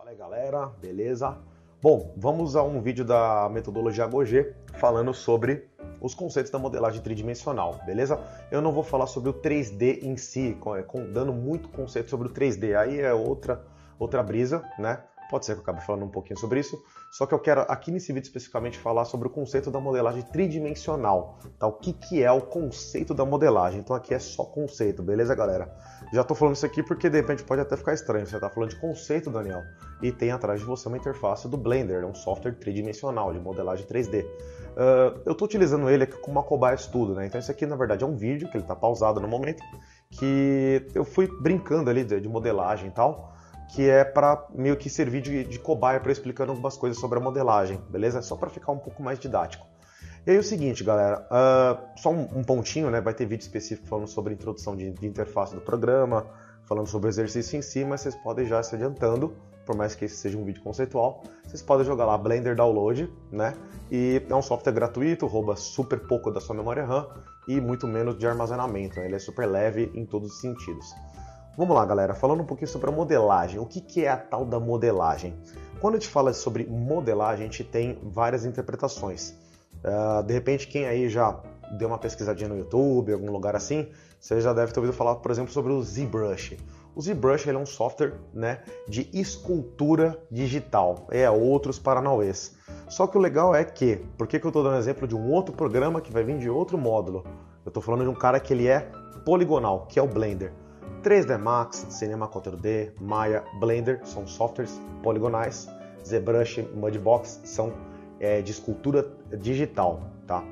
Fala aí galera, beleza? Bom, vamos a um vídeo da metodologia HOG falando sobre os conceitos da modelagem tridimensional, beleza? Eu não vou falar sobre o 3D em si, dando muito conceito sobre o 3D, aí é outra brisa, né? Pode ser que eu acabe falando um pouquinho sobre isso, só que eu quero aqui nesse vídeo especificamente falar sobre o conceito da modelagem tridimensional, tá? O que é o conceito da modelagem, então aqui é só conceito, beleza galera? Já tô falando isso aqui porque de repente pode até ficar estranho, você tá falando de conceito, Daniel, e tem atrás de você uma interface do Blender, é um software tridimensional de modelagem 3D. Eu tô utilizando ele aqui como uma cobaia de estudo, né? Então isso aqui na verdade é um vídeo que ele tá pausado no momento, que eu fui brincando ali de modelagem e tal, que é para meio que servir de cobaia para explicando algumas coisas sobre a modelagem, beleza? Só para ficar um pouco mais didático. E aí o seguinte, galera, só um pontinho, né? Vai ter vídeo específico falando sobre a introdução de interface do programa, falando sobre o exercício em si, mas vocês podem já se adiantando, por mais que esse seja um vídeo conceitual, vocês podem jogar lá Blender Download, né? E é um software gratuito, rouba super pouco da sua memória RAM e muito menos de armazenamento, né? Ele é super leve em todos os sentidos. Vamos lá, galera, falando um pouquinho sobre a modelagem. O que é a tal da modelagem? Quando a gente fala sobre modelagem, a gente tem várias interpretações. De repente, quem aí já deu uma pesquisadinha no YouTube, em algum lugar assim, você já deve ter ouvido falar, por exemplo, sobre o ZBrush. O ZBrush ele é um software, né, de escultura digital. Outros paranauês. Só que o legal é que, por que eu estou dando exemplo de um outro programa que vai vir de outro módulo? Eu estou falando de um cara que ele é poligonal, que é o Blender. 3D Max, Cinema 4D, Maya, Blender são softwares poligonais, ZBrush e Mudbox são de escultura digital, tá?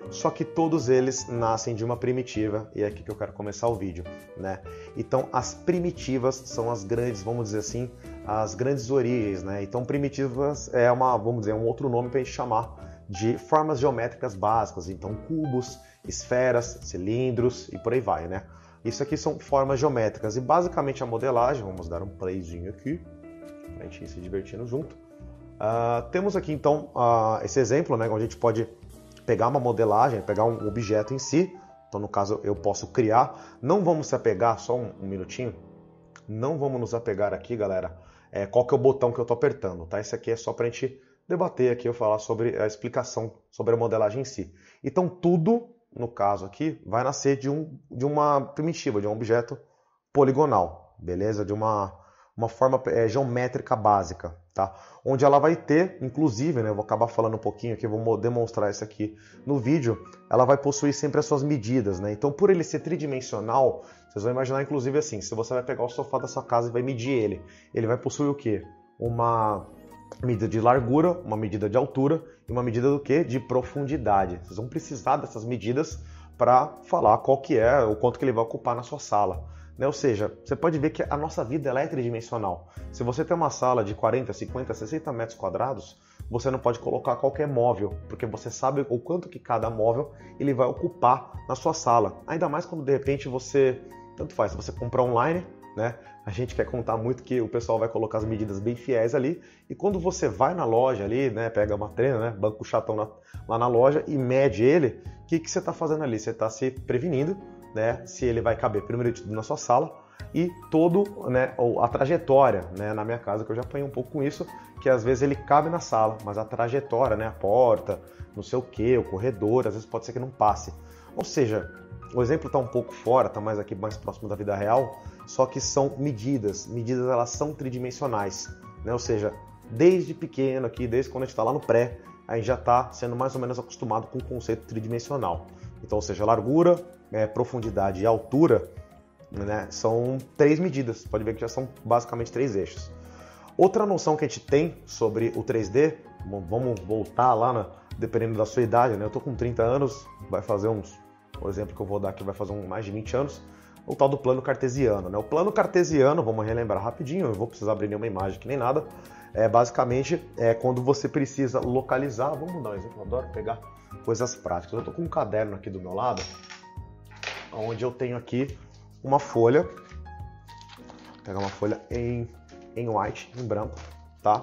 Só que todos eles nascem de uma primitiva, e é aqui que eu quero começar o vídeo, né? Então as primitivas são as grandes, vamos dizer assim, as grandes origens, né? Então primitivas é vamos dizer, um outro nome para a gente chamar de formas geométricas básicas, então cubos, esferas, cilindros e por aí vai, né? Isso aqui são formas geométricas e basicamente a modelagem, vamos dar um playzinho aqui, para a gente ir se divertindo junto. Temos aqui então esse exemplo, né, onde a gente pode pegar uma modelagem, pegar um objeto em si, então no caso eu posso criar, não vamos se apegar, só um minutinho, não vamos nos apegar aqui galera, qual que é o botão que eu estou apertando, tá? Esse aqui é só para a gente debater aqui, eu falar sobre a explicação sobre a modelagem em si. Então tudo, no caso aqui, vai nascer de uma primitiva, de um objeto poligonal, beleza? De uma forma geométrica básica, tá? Onde ela vai ter, inclusive, né, eu vou acabar falando um pouquinho aqui, vou demonstrar isso aqui no vídeo, ela vai possuir sempre as suas medidas, né? Então, por ele ser tridimensional, vocês vão imaginar, inclusive, assim, se você vai pegar o sofá da sua casa e vai medir ele vai possuir o quê? Uma medida de largura, uma medida de altura e uma medida do quê? De profundidade. Vocês vão precisar dessas medidas para falar qual que é, o quanto que ele vai ocupar na sua sala. Né? Ou seja, você pode ver que a nossa vida ela é tridimensional. Se você tem uma sala de 40, 50, 60 metros quadrados, você não pode colocar qualquer móvel, porque você sabe o quanto que cada móvel ele vai ocupar na sua sala. Ainda mais quando de repente você, tanto faz, se você comprar online, né? A gente quer contar muito que o pessoal vai colocar as medidas bem fiéis ali, e quando você vai na loja ali, né, pega uma trena, né, banco chatão lá na loja e mede ele, o que você está fazendo ali? Você está se prevenindo, né, se ele vai caber primeiro de tudo na sua sala e né, a trajetória, né, na minha casa que eu já apanhei um pouco com isso, que às vezes ele cabe na sala, mas a trajetória, né, a porta, não sei o que, o corredor, às vezes pode ser que não passe. Ou seja, o exemplo está um pouco fora, está mais próximo da vida real, só que são medidas elas são tridimensionais, né? Ou seja, desde pequeno aqui, desde quando a gente está lá no pré, a gente já está sendo mais ou menos acostumado com o conceito tridimensional. Então, ou seja, largura, profundidade e altura, né, são 3 medidas, pode ver que já são basicamente 3 eixos. Outra noção que a gente tem sobre o 3D, vamos voltar lá, dependendo da sua idade, né? Eu estou com 30 anos, vai fazer o exemplo que eu vou dar aqui vai fazer mais de 20 anos, o tal do plano cartesiano, né? O plano cartesiano, vamos relembrar rapidinho, eu não vou precisar abrir nenhuma imagem aqui nem nada, basicamente quando você precisa localizar, vamos dar um exemplo, eu adoro pegar coisas práticas. Eu estou com um caderno aqui do meu lado, onde eu tenho aqui uma folha, vou pegar uma folha em white, em branco, tá?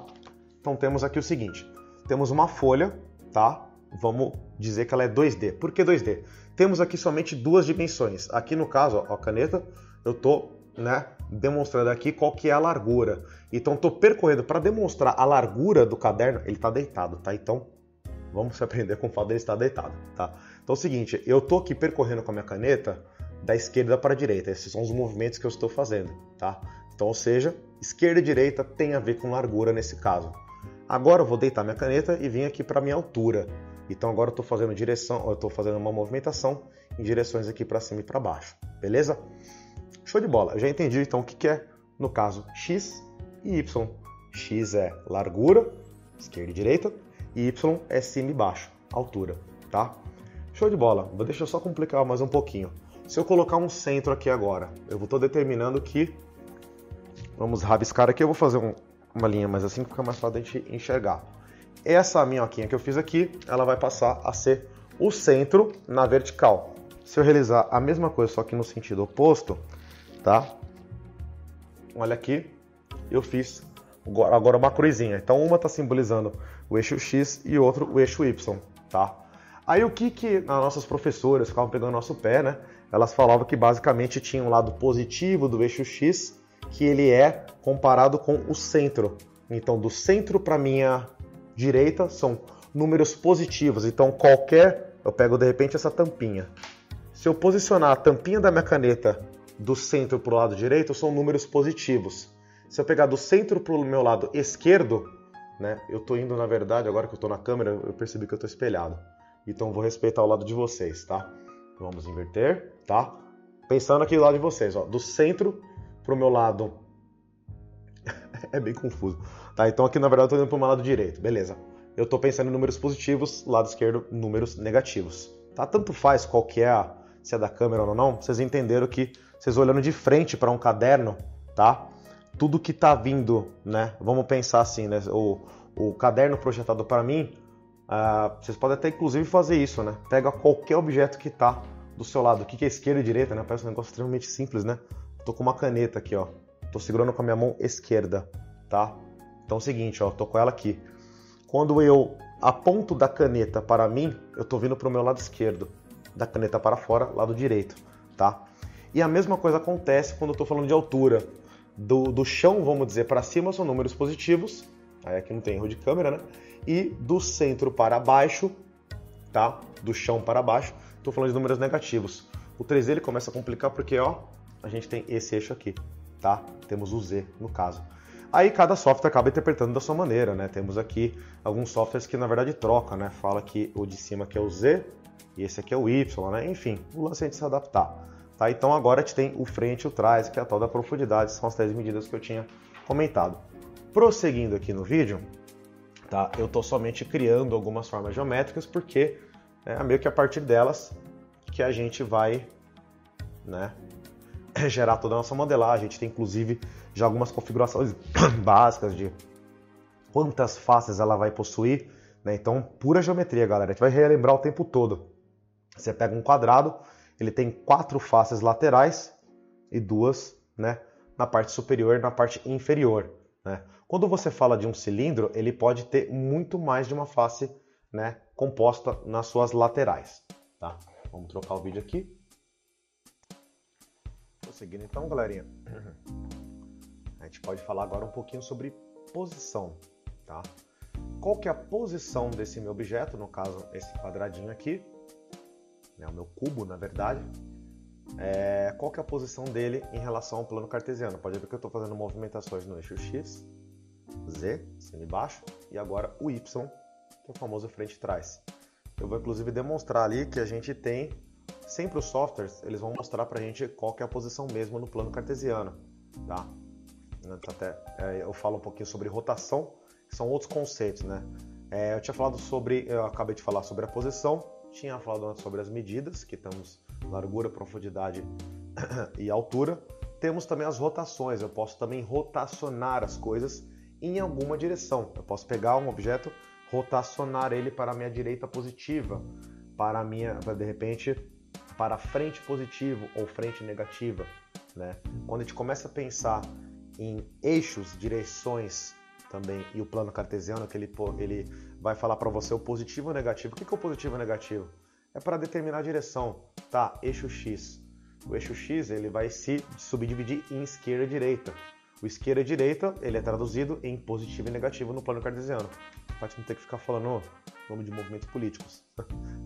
Então temos aqui o seguinte, temos uma folha, tá? Vamos dizer que ela é 2D. Por que 2D? Temos aqui somente 2 dimensões. Aqui no caso, ó, a caneta, eu estou né, demonstrando aqui qual que é a largura. Então estou percorrendo para demonstrar a largura do caderno. Ele está deitado, tá? Então vamos aprender com o fato dele estar deitado, tá? Então é o seguinte, eu estou aqui percorrendo com a minha caneta da esquerda para a direita. Esses são os movimentos que eu estou fazendo, tá? Então, ou seja, esquerda e direita tem a ver com largura nesse caso. Agora eu vou deitar minha caneta e vir aqui para minha altura. Então agora eu estou fazendo uma movimentação em direções aqui para cima e para baixo, beleza? Show de bola. Eu já entendi então o que é, no caso, x e y. X é largura, esquerda e direita, e y é cima e baixo, altura, tá? Show de bola. Deixa eu só complicar mais um pouquinho. Se eu colocar um centro aqui agora, eu estou determinando que... Vamos rabiscar aqui, eu vou fazer uma linha mais assim, que fica mais fácil de a gente enxergar. Essa minhoquinha que eu fiz aqui, ela vai passar a ser o centro na vertical. Se eu realizar a mesma coisa, só que no sentido oposto, tá? Olha aqui, eu fiz agora uma cruzinha. Então uma está simbolizando o eixo X e outro o eixo Y, tá? Aí o que as nossas professoras ficavam pegando no nosso pé, né? Elas falavam que basicamente tinha um lado positivo do eixo X, que ele é comparado com o centro. Então do centro para minha direita são números positivos. Então eu pego de repente essa tampinha. Se eu posicionar a tampinha da minha caneta do centro para o lado direito, são números positivos. Se eu pegar do centro para o meu lado esquerdo, né, eu estou indo, na verdade, agora que eu estou na câmera, eu percebi que eu estou espelhado. Então vou respeitar o lado de vocês, tá? Vamos inverter, tá? Pensando aqui do lado de vocês, ó, do centro para o meu lado... é bem confuso. Tá, então aqui na verdade eu estou indo para o meu lado direito, beleza. Eu estou pensando em números positivos, lado esquerdo, números negativos. Tá? Tanto faz qual que é, se é da câmera ou não, vocês entenderam que vocês olhando de frente para um caderno, tá? Tudo que tá vindo, né? Vamos pensar assim, né? O caderno projetado para mim, vocês podem até inclusive fazer isso, né? Pega qualquer objeto que tá do seu lado. O que é esquerda e direita, né? Parece um negócio extremamente simples, né? Tô com uma caneta aqui, ó. Tô segurando com a minha mão esquerda, tá? Então é o seguinte, ó, tô com ela aqui. Quando eu aponto da caneta para mim, eu tô vindo pro meu lado esquerdo. Da caneta para fora, lado direito, tá? E a mesma coisa acontece quando eu tô falando de altura. Do chão, vamos dizer, para cima são números positivos. Aí aqui não tem erro de câmera, né? E do centro para baixo, tá? Do chão para baixo, tô falando de números negativos. O 3D ele começa a complicar porque, ó, a gente tem esse eixo aqui, tá? Temos o Z, no caso. Aí cada software acaba interpretando da sua maneira, né? Temos aqui alguns softwares que na verdade trocam, né? Fala que o de cima aqui é o Z e esse aqui é o Y, né? Enfim, o lance é a gente se adaptar. Tá? Então agora a gente tem o frente e o trás, que é a tal da profundidade, são as 3 medidas que eu tinha comentado. Prosseguindo aqui no vídeo, tá? Eu estou somente criando algumas formas geométricas, porque é meio que a partir delas que a gente vai, né, gerar toda a nossa modelagem. A gente tem inclusive já algumas configurações básicas de quantas faces ela vai possuir, né? Então, pura geometria, galera. A gente vai relembrar o tempo todo. Você pega um quadrado, ele tem 4 faces laterais e 2, né, na parte superior e na parte inferior, né? Quando você fala de um cilindro, ele pode ter muito mais de uma face, né, composta nas suas laterais, tá? Vamos trocar o vídeo aqui. Prosseguindo então, galerinha. A gente pode falar agora um pouquinho sobre posição, tá? Qual que é a posição desse meu objeto, no caso, esse quadradinho aqui, né, o meu cubo, na verdade. Qual que é a posição dele em relação ao plano cartesiano? Pode ver que eu estou fazendo movimentações no eixo X, Z, cima e baixo, e agora o Y, que é o famoso frente e trás. Eu vou inclusive demonstrar ali que a gente tem, sempre os softwares, eles vão mostrar pra gente qual que é a posição mesmo no plano cartesiano, tá? Eu falo um pouquinho sobre rotação, que são outros conceitos, né? Eu acabei de falar sobre a posição, tinha falado antes sobre as medidas, que temos largura, profundidade e altura. Temos também as rotações, eu posso também rotacionar as coisas em alguma direção. Eu posso pegar um objeto, rotacionar ele para a minha direita positiva, de repente, para frente positivo ou frente negativa, né? Quando a gente começa a pensar em eixos, direções também, e o plano cartesiano, que ele vai falar para você o positivo e o negativo. O que é o positivo e o negativo? É para determinar a direção, tá? Eixo X. o eixo X ele vai se subdividir em esquerda e direita. O esquerda e direita ele é traduzido em positivo e negativo no plano cartesiano. Pra gente não ter que ficar falando nome de movimentos políticos.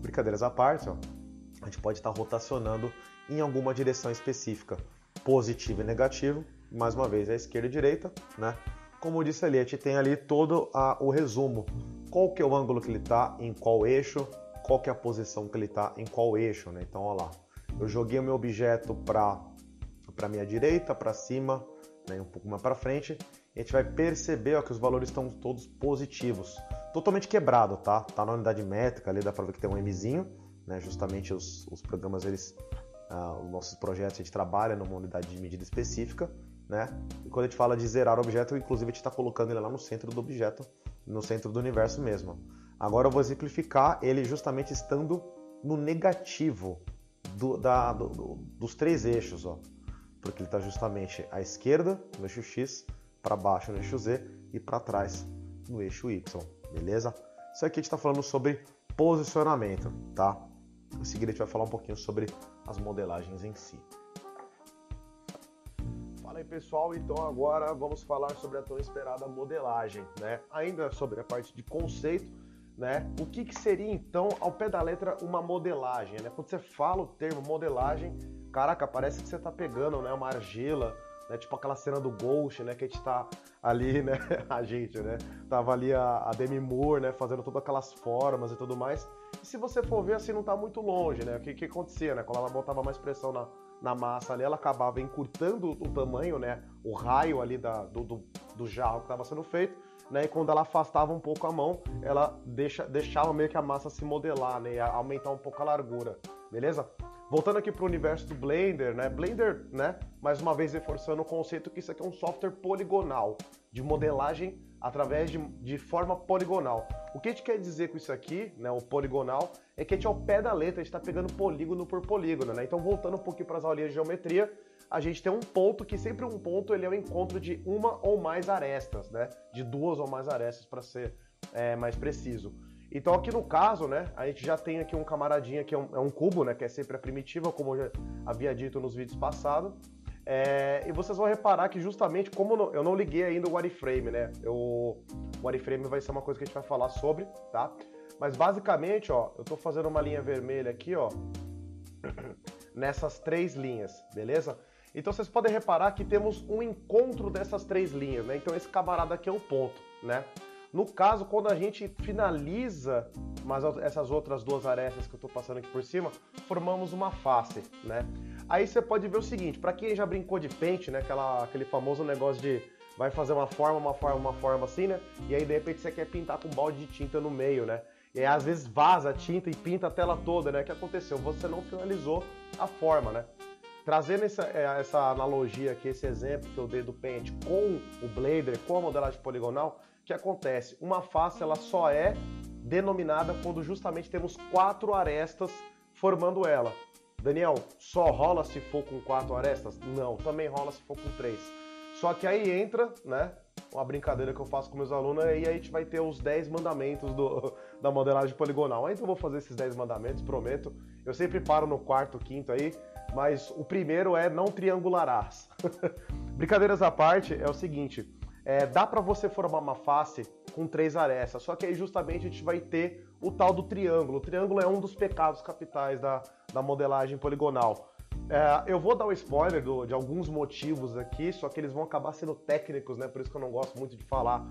Brincadeiras à parte, ó, a gente pode estar rotacionando em alguma direção específica. Positivo e negativo, mais uma vez, é esquerda e direita, né? Como eu disse ali, a gente tem ali todo o resumo. Qual que é o ângulo que ele está, em qual eixo, qual que é a posição que ele está, em qual eixo, né? Então, olha lá, eu joguei o meu objeto para minha direita, para cima, né? Um pouco mais para frente, e a gente vai perceber ó, que os valores estão todos positivos. Totalmente quebrado, tá? Tá na unidade métrica, ali dá para ver que tem um Mzinho, né? Justamente os programas, eles, os nossos projetos, a gente trabalha numa unidade de medida específica, né? E quando a gente fala de zerar o objeto, inclusive a gente está colocando ele lá no centro do objeto, no centro do universo mesmo. Agora eu vou exemplificar ele justamente estando no negativo dos três eixos, ó, porque ele está justamente à esquerda no eixo X, para baixo no eixo Z e para trás no eixo Y, beleza? Isso aqui a gente está falando sobre posicionamento, tá? Em seguida a gente vai falar um pouquinho sobre as modelagens em si. Fala aí pessoal, então agora vamos falar sobre a tão esperada modelagem, né? Ainda sobre a parte de conceito, né? O que seria então, ao pé da letra, uma modelagem, né? Quando você fala o termo modelagem, caraca, parece que você tá pegando, né, uma argila, né? Tipo aquela cena do Ghost, né? Que a gente tá ali, né? A gente, né? Tava ali a Demi Moore, né? Fazendo todas aquelas formas e tudo mais. E se você for ver, assim, não tá muito longe, né? O que acontecia, né? Quando ela botava mais pressão na massa ali, ela acabava encurtando o tamanho, né? O raio ali do jarro que estava sendo feito, né? E quando ela afastava um pouco a mão, ela deixava meio que a massa se modelar, né? E aumentar um pouco a largura, beleza? Voltando aqui para o universo do Blender, né? Blender, né? Mais uma vez reforçando o conceito que isso aqui é um software poligonal, de modelagem através de forma poligonal. O que a gente quer dizer com isso aqui, né? O poligonal, é que a gente ao pé da letra, a gente está pegando polígono por polígono, né? Então voltando um pouquinho para as aulinhas de geometria, a gente tem um ponto que sempre um ponto ele é o encontro de uma ou mais arestas, né? De duas ou mais arestas para ser mais preciso. Então aqui no caso, né, a gente já tem aqui um camaradinho que é um cubo, né, que é sempre a primitiva, como eu já havia dito nos vídeos passados. E vocês vão reparar que justamente, como eu não liguei ainda o wireframe, né, o wireframe vai ser uma coisa que a gente vai falar sobre, tá? Mas basicamente, ó, eu tô fazendo uma linha vermelha aqui, ó, nessas três linhas, beleza? Então vocês podem reparar que temos um encontro dessas três linhas, né? Então esse camarada aqui é o ponto, né? No caso, quando a gente finaliza essas outras duas arestas que eu estou passando aqui por cima, formamos uma face, né? Aí você pode ver o seguinte, para quem já brincou de Paint, né? Aquele famoso negócio de vai fazer uma forma assim, né? E aí de repente você quer pintar com um balde de tinta no meio, né? E aí às vezes vaza a tinta e pinta a tela toda, né? O que aconteceu? Você não finalizou a forma, né? Trazendo essa analogia aqui, esse exemplo que eu dei do Paint com o Blender, com a modelagem poligonal, o que acontece? Uma face ela só é denominada quando justamente temos 4 arestas formando ela. Daniel, só rola se for com 4 arestas? Não, também rola se for com 3. Só que aí entra, né, uma brincadeira que eu faço com meus alunos, e aí a gente vai ter os 10 mandamentos da modelagem poligonal. Aí então eu vou fazer esses 10 mandamentos, prometo. Eu sempre paro no quarto, quinto aí, mas o primeiro é não triangularás. Brincadeiras à parte, é o seguinte, dá para você formar uma face com 3 arestas, só que aí justamente a gente vai ter o tal do triângulo. O triângulo é um dos pecados capitais da modelagem poligonal. Eu vou dar um spoiler de alguns motivos aqui, só que eles vão acabar sendo técnicos, né? Por isso que eu não gosto muito de falar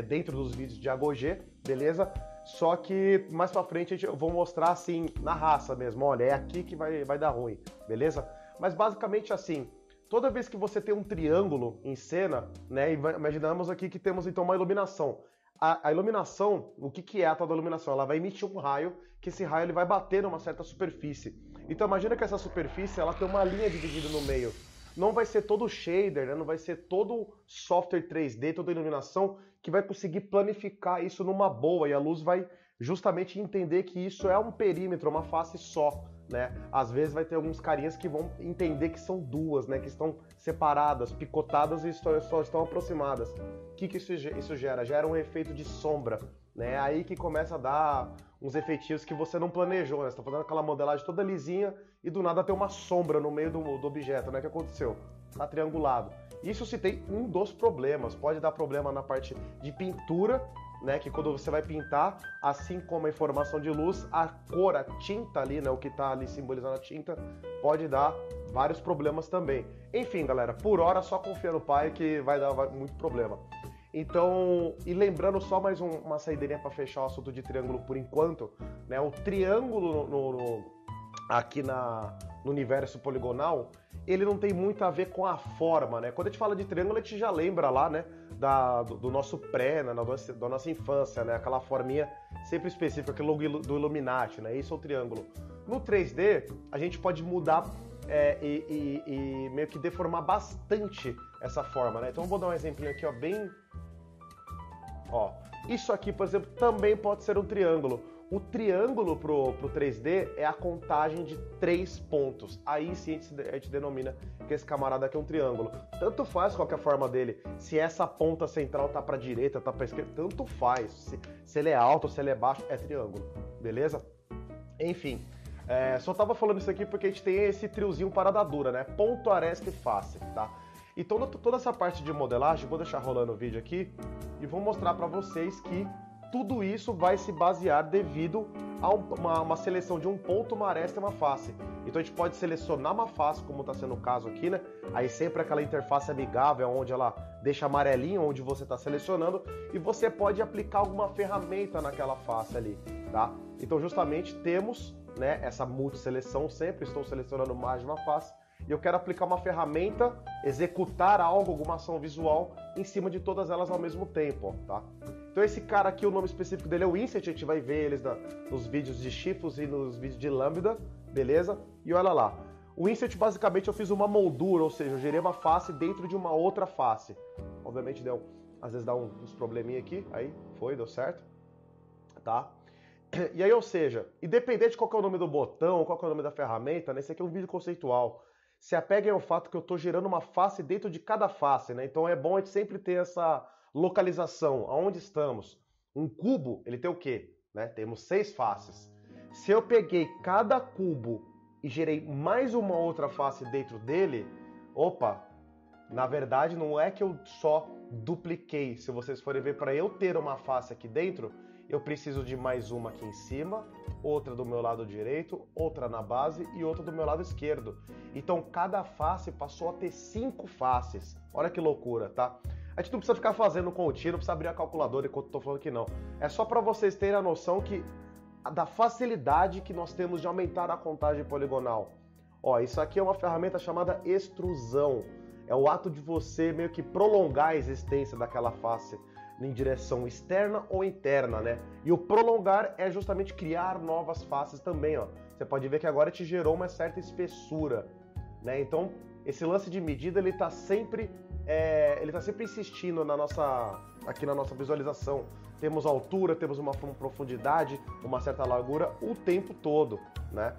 dentro dos vídeos de AgoG, beleza? Só que mais pra frente eu vou mostrar assim, na raça mesmo, olha, é aqui que vai dar ruim, beleza? Mas basicamente assim, toda vez que você tem um triângulo em cena, né? Imaginamos aqui que temos então uma iluminação. A iluminação, o que é a tal da iluminação? Ela vai emitir um raio, que esse raio ele vai bater numa certa superfície. Então imagina que essa superfície ela tem uma linha dividida no meio. Não vai ser todo shader, né? Não vai ser todo software 3D, toda iluminação que vai conseguir planificar isso numa boa. E a luz vai justamente entender que isso é um perímetro, uma face só, né? Às vezes vai ter alguns carinhas que vão entender que são duas, né? Que estão separadas, picotadas e só estão aproximadas. O que isso gera? Gera um efeito de sombra, né? Aí que começa a dar uns efeitinhos que você não planejou, né? Você tá fazendo aquela modelagem toda lisinha e do nada tem uma sombra no meio do objeto, né? O que aconteceu? Tá triangulado. Isso se tem um dos problemas. Pode dar problema na parte de pintura, né, que quando você vai pintar, assim como a informação de luz, a cor, a tinta ali, né, o que está ali simbolizando a tinta, pode dar vários problemas também. Enfim, galera, por hora só confia no pai que vai dar muito problema. Então, e lembrando só mais uma saideirinha para fechar o assunto de triângulo por enquanto, né, o triângulo aqui no universo poligonal, ele não tem muito a ver com a forma, né? Quando a gente fala de triângulo, a gente já lembra lá, né, do nosso pré, né, da nossa infância, né? Aquela forminha sempre específica, aquele logo do Illuminati, né? Isso é o triângulo. No 3D, a gente pode mudar e meio que deformar bastante essa forma, né? Então, eu vou dar um exemplinho aqui, ó, bem... Ó, isso aqui, por exemplo, também pode ser um triângulo. O triângulo pro 3D é a contagem de 3 pontos. Aí sim a gente denomina que esse camarada aqui é um triângulo. Tanto faz qual que é a forma dele. Se essa ponta central tá pra direita, tá pra esquerda, tanto faz. Se ele é alto, se ele é baixo, é triângulo. Beleza? Enfim, só tava falando isso aqui porque a gente tem esse triozinho parada dura, né? Ponto, aresta e face, tá? Então toda essa parte de modelagem, vou deixar rolando o vídeo aqui e vou mostrar pra vocês que tudo isso vai se basear devido a uma seleção de um ponto, uma aresta e uma face. Então a gente pode selecionar uma face, como está sendo o caso aqui, né? Aí sempre aquela interface amigável, onde ela deixa amarelinho, onde você está selecionando, e você pode aplicar alguma ferramenta naquela face ali, tá? Então justamente temos, né, essa multiseleção sempre, estou selecionando mais de uma face, e eu quero aplicar uma ferramenta, executar algo, alguma ação visual, em cima de todas elas ao mesmo tempo, ó, tá? Então esse cara aqui, o nome específico dele é o Inset, a gente vai ver eles nos vídeos de Chifos e nos vídeos de Lambda, beleza? E olha lá, o Inset basicamente eu fiz uma moldura, ou seja, eu gerei uma face dentro de uma outra face. Obviamente às vezes dá uns probleminha aqui, aí foi, deu certo, tá? E aí, ou seja, independente de qual que é o nome do botão, qual que é o nome da ferramenta, né? Esse aqui é um vídeo conceitual. Se apeguem ao fato que eu estou gerando uma face dentro de cada face, né? Então é bom a gente sempre ter essa localização, aonde estamos. Um cubo, ele tem o quê? Né? Temos 6 faces. Se eu peguei cada cubo e gerei mais uma outra face dentro dele, opa, na verdade não é que eu só dupliquei. Se vocês forem ver, para eu ter uma face aqui dentro, eu preciso de mais uma aqui em cima, outra do meu lado direito, outra na base e outra do meu lado esquerdo. Então cada face passou a ter 5 faces. Olha que loucura, tá? A gente não precisa ficar fazendo continha, não precisa abrir a calculadora enquanto eu tô falando que não. É só para vocês terem a noção da facilidade que nós temos de aumentar a contagem poligonal. Ó, isso aqui é uma ferramenta chamada extrusão. É o ato de você meio que prolongar a existência daquela face em direção externa ou interna, né? E o prolongar é justamente criar novas faces também, ó. Você pode ver que agora te gerou uma certa espessura, né? Então, esse lance de medida, ele tá sempre insistindo aqui na nossa visualização. Temos altura, temos uma profundidade, uma certa largura o tempo todo, né?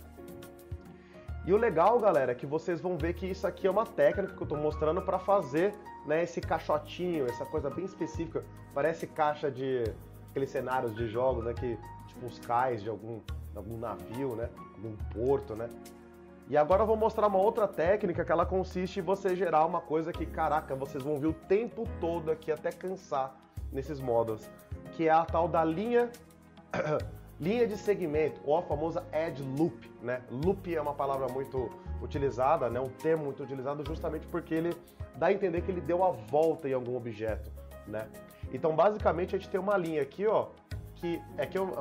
E o legal, galera, é que vocês vão ver que isso aqui é uma técnica que eu estou mostrando para fazer, né, esse caixotinho, essa coisa bem específica. Parece caixa de aqueles cenários de jogos, né, que tipo os cais de algum navio, né, algum porto, né. E agora eu vou mostrar uma outra técnica que ela consiste em você gerar uma coisa que, caraca, vocês vão ver o tempo todo aqui até cansar nesses módulos, que é a tal da linha de segmento, ou a famosa edge loop, né? Loop é uma palavra muito utilizada, né? Um termo muito utilizado justamente porque ele dá a entender que ele deu a volta em algum objeto, né? Então, basicamente, a gente tem uma linha aqui, ó,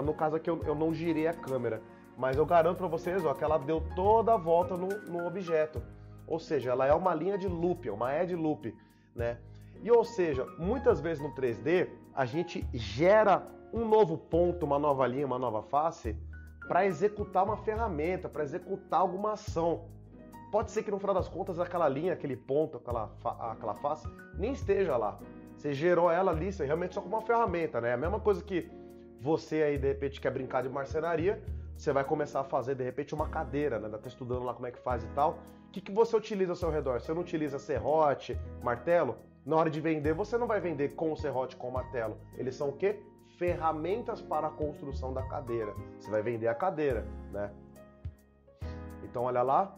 no caso aqui eu não girei a câmera, mas eu garanto para vocês, ó, que ela deu toda a volta no objeto. Ou seja, ela é uma linha de loop, é uma edge loop, né? E, ou seja, muitas vezes no 3D, a gente gera um novo ponto, uma nova linha, uma nova face, para executar uma ferramenta, para executar alguma ação. Pode ser que no final das contas aquela linha, aquele ponto, aquela face, nem esteja lá. Você gerou ela ali, você realmente só como uma ferramenta, né? A mesma coisa que você aí de repente quer brincar de marcenaria, você vai começar a fazer, de repente, uma cadeira, né? Tá estudando lá como é que faz e tal. O que você utiliza ao seu redor? Você não utiliza serrote, martelo? Na hora de vender, você não vai vender com serrote, com martelo. Eles são o quê? Ferramentas para a construção da cadeira. Você vai vender a cadeira, né? Então, olha lá.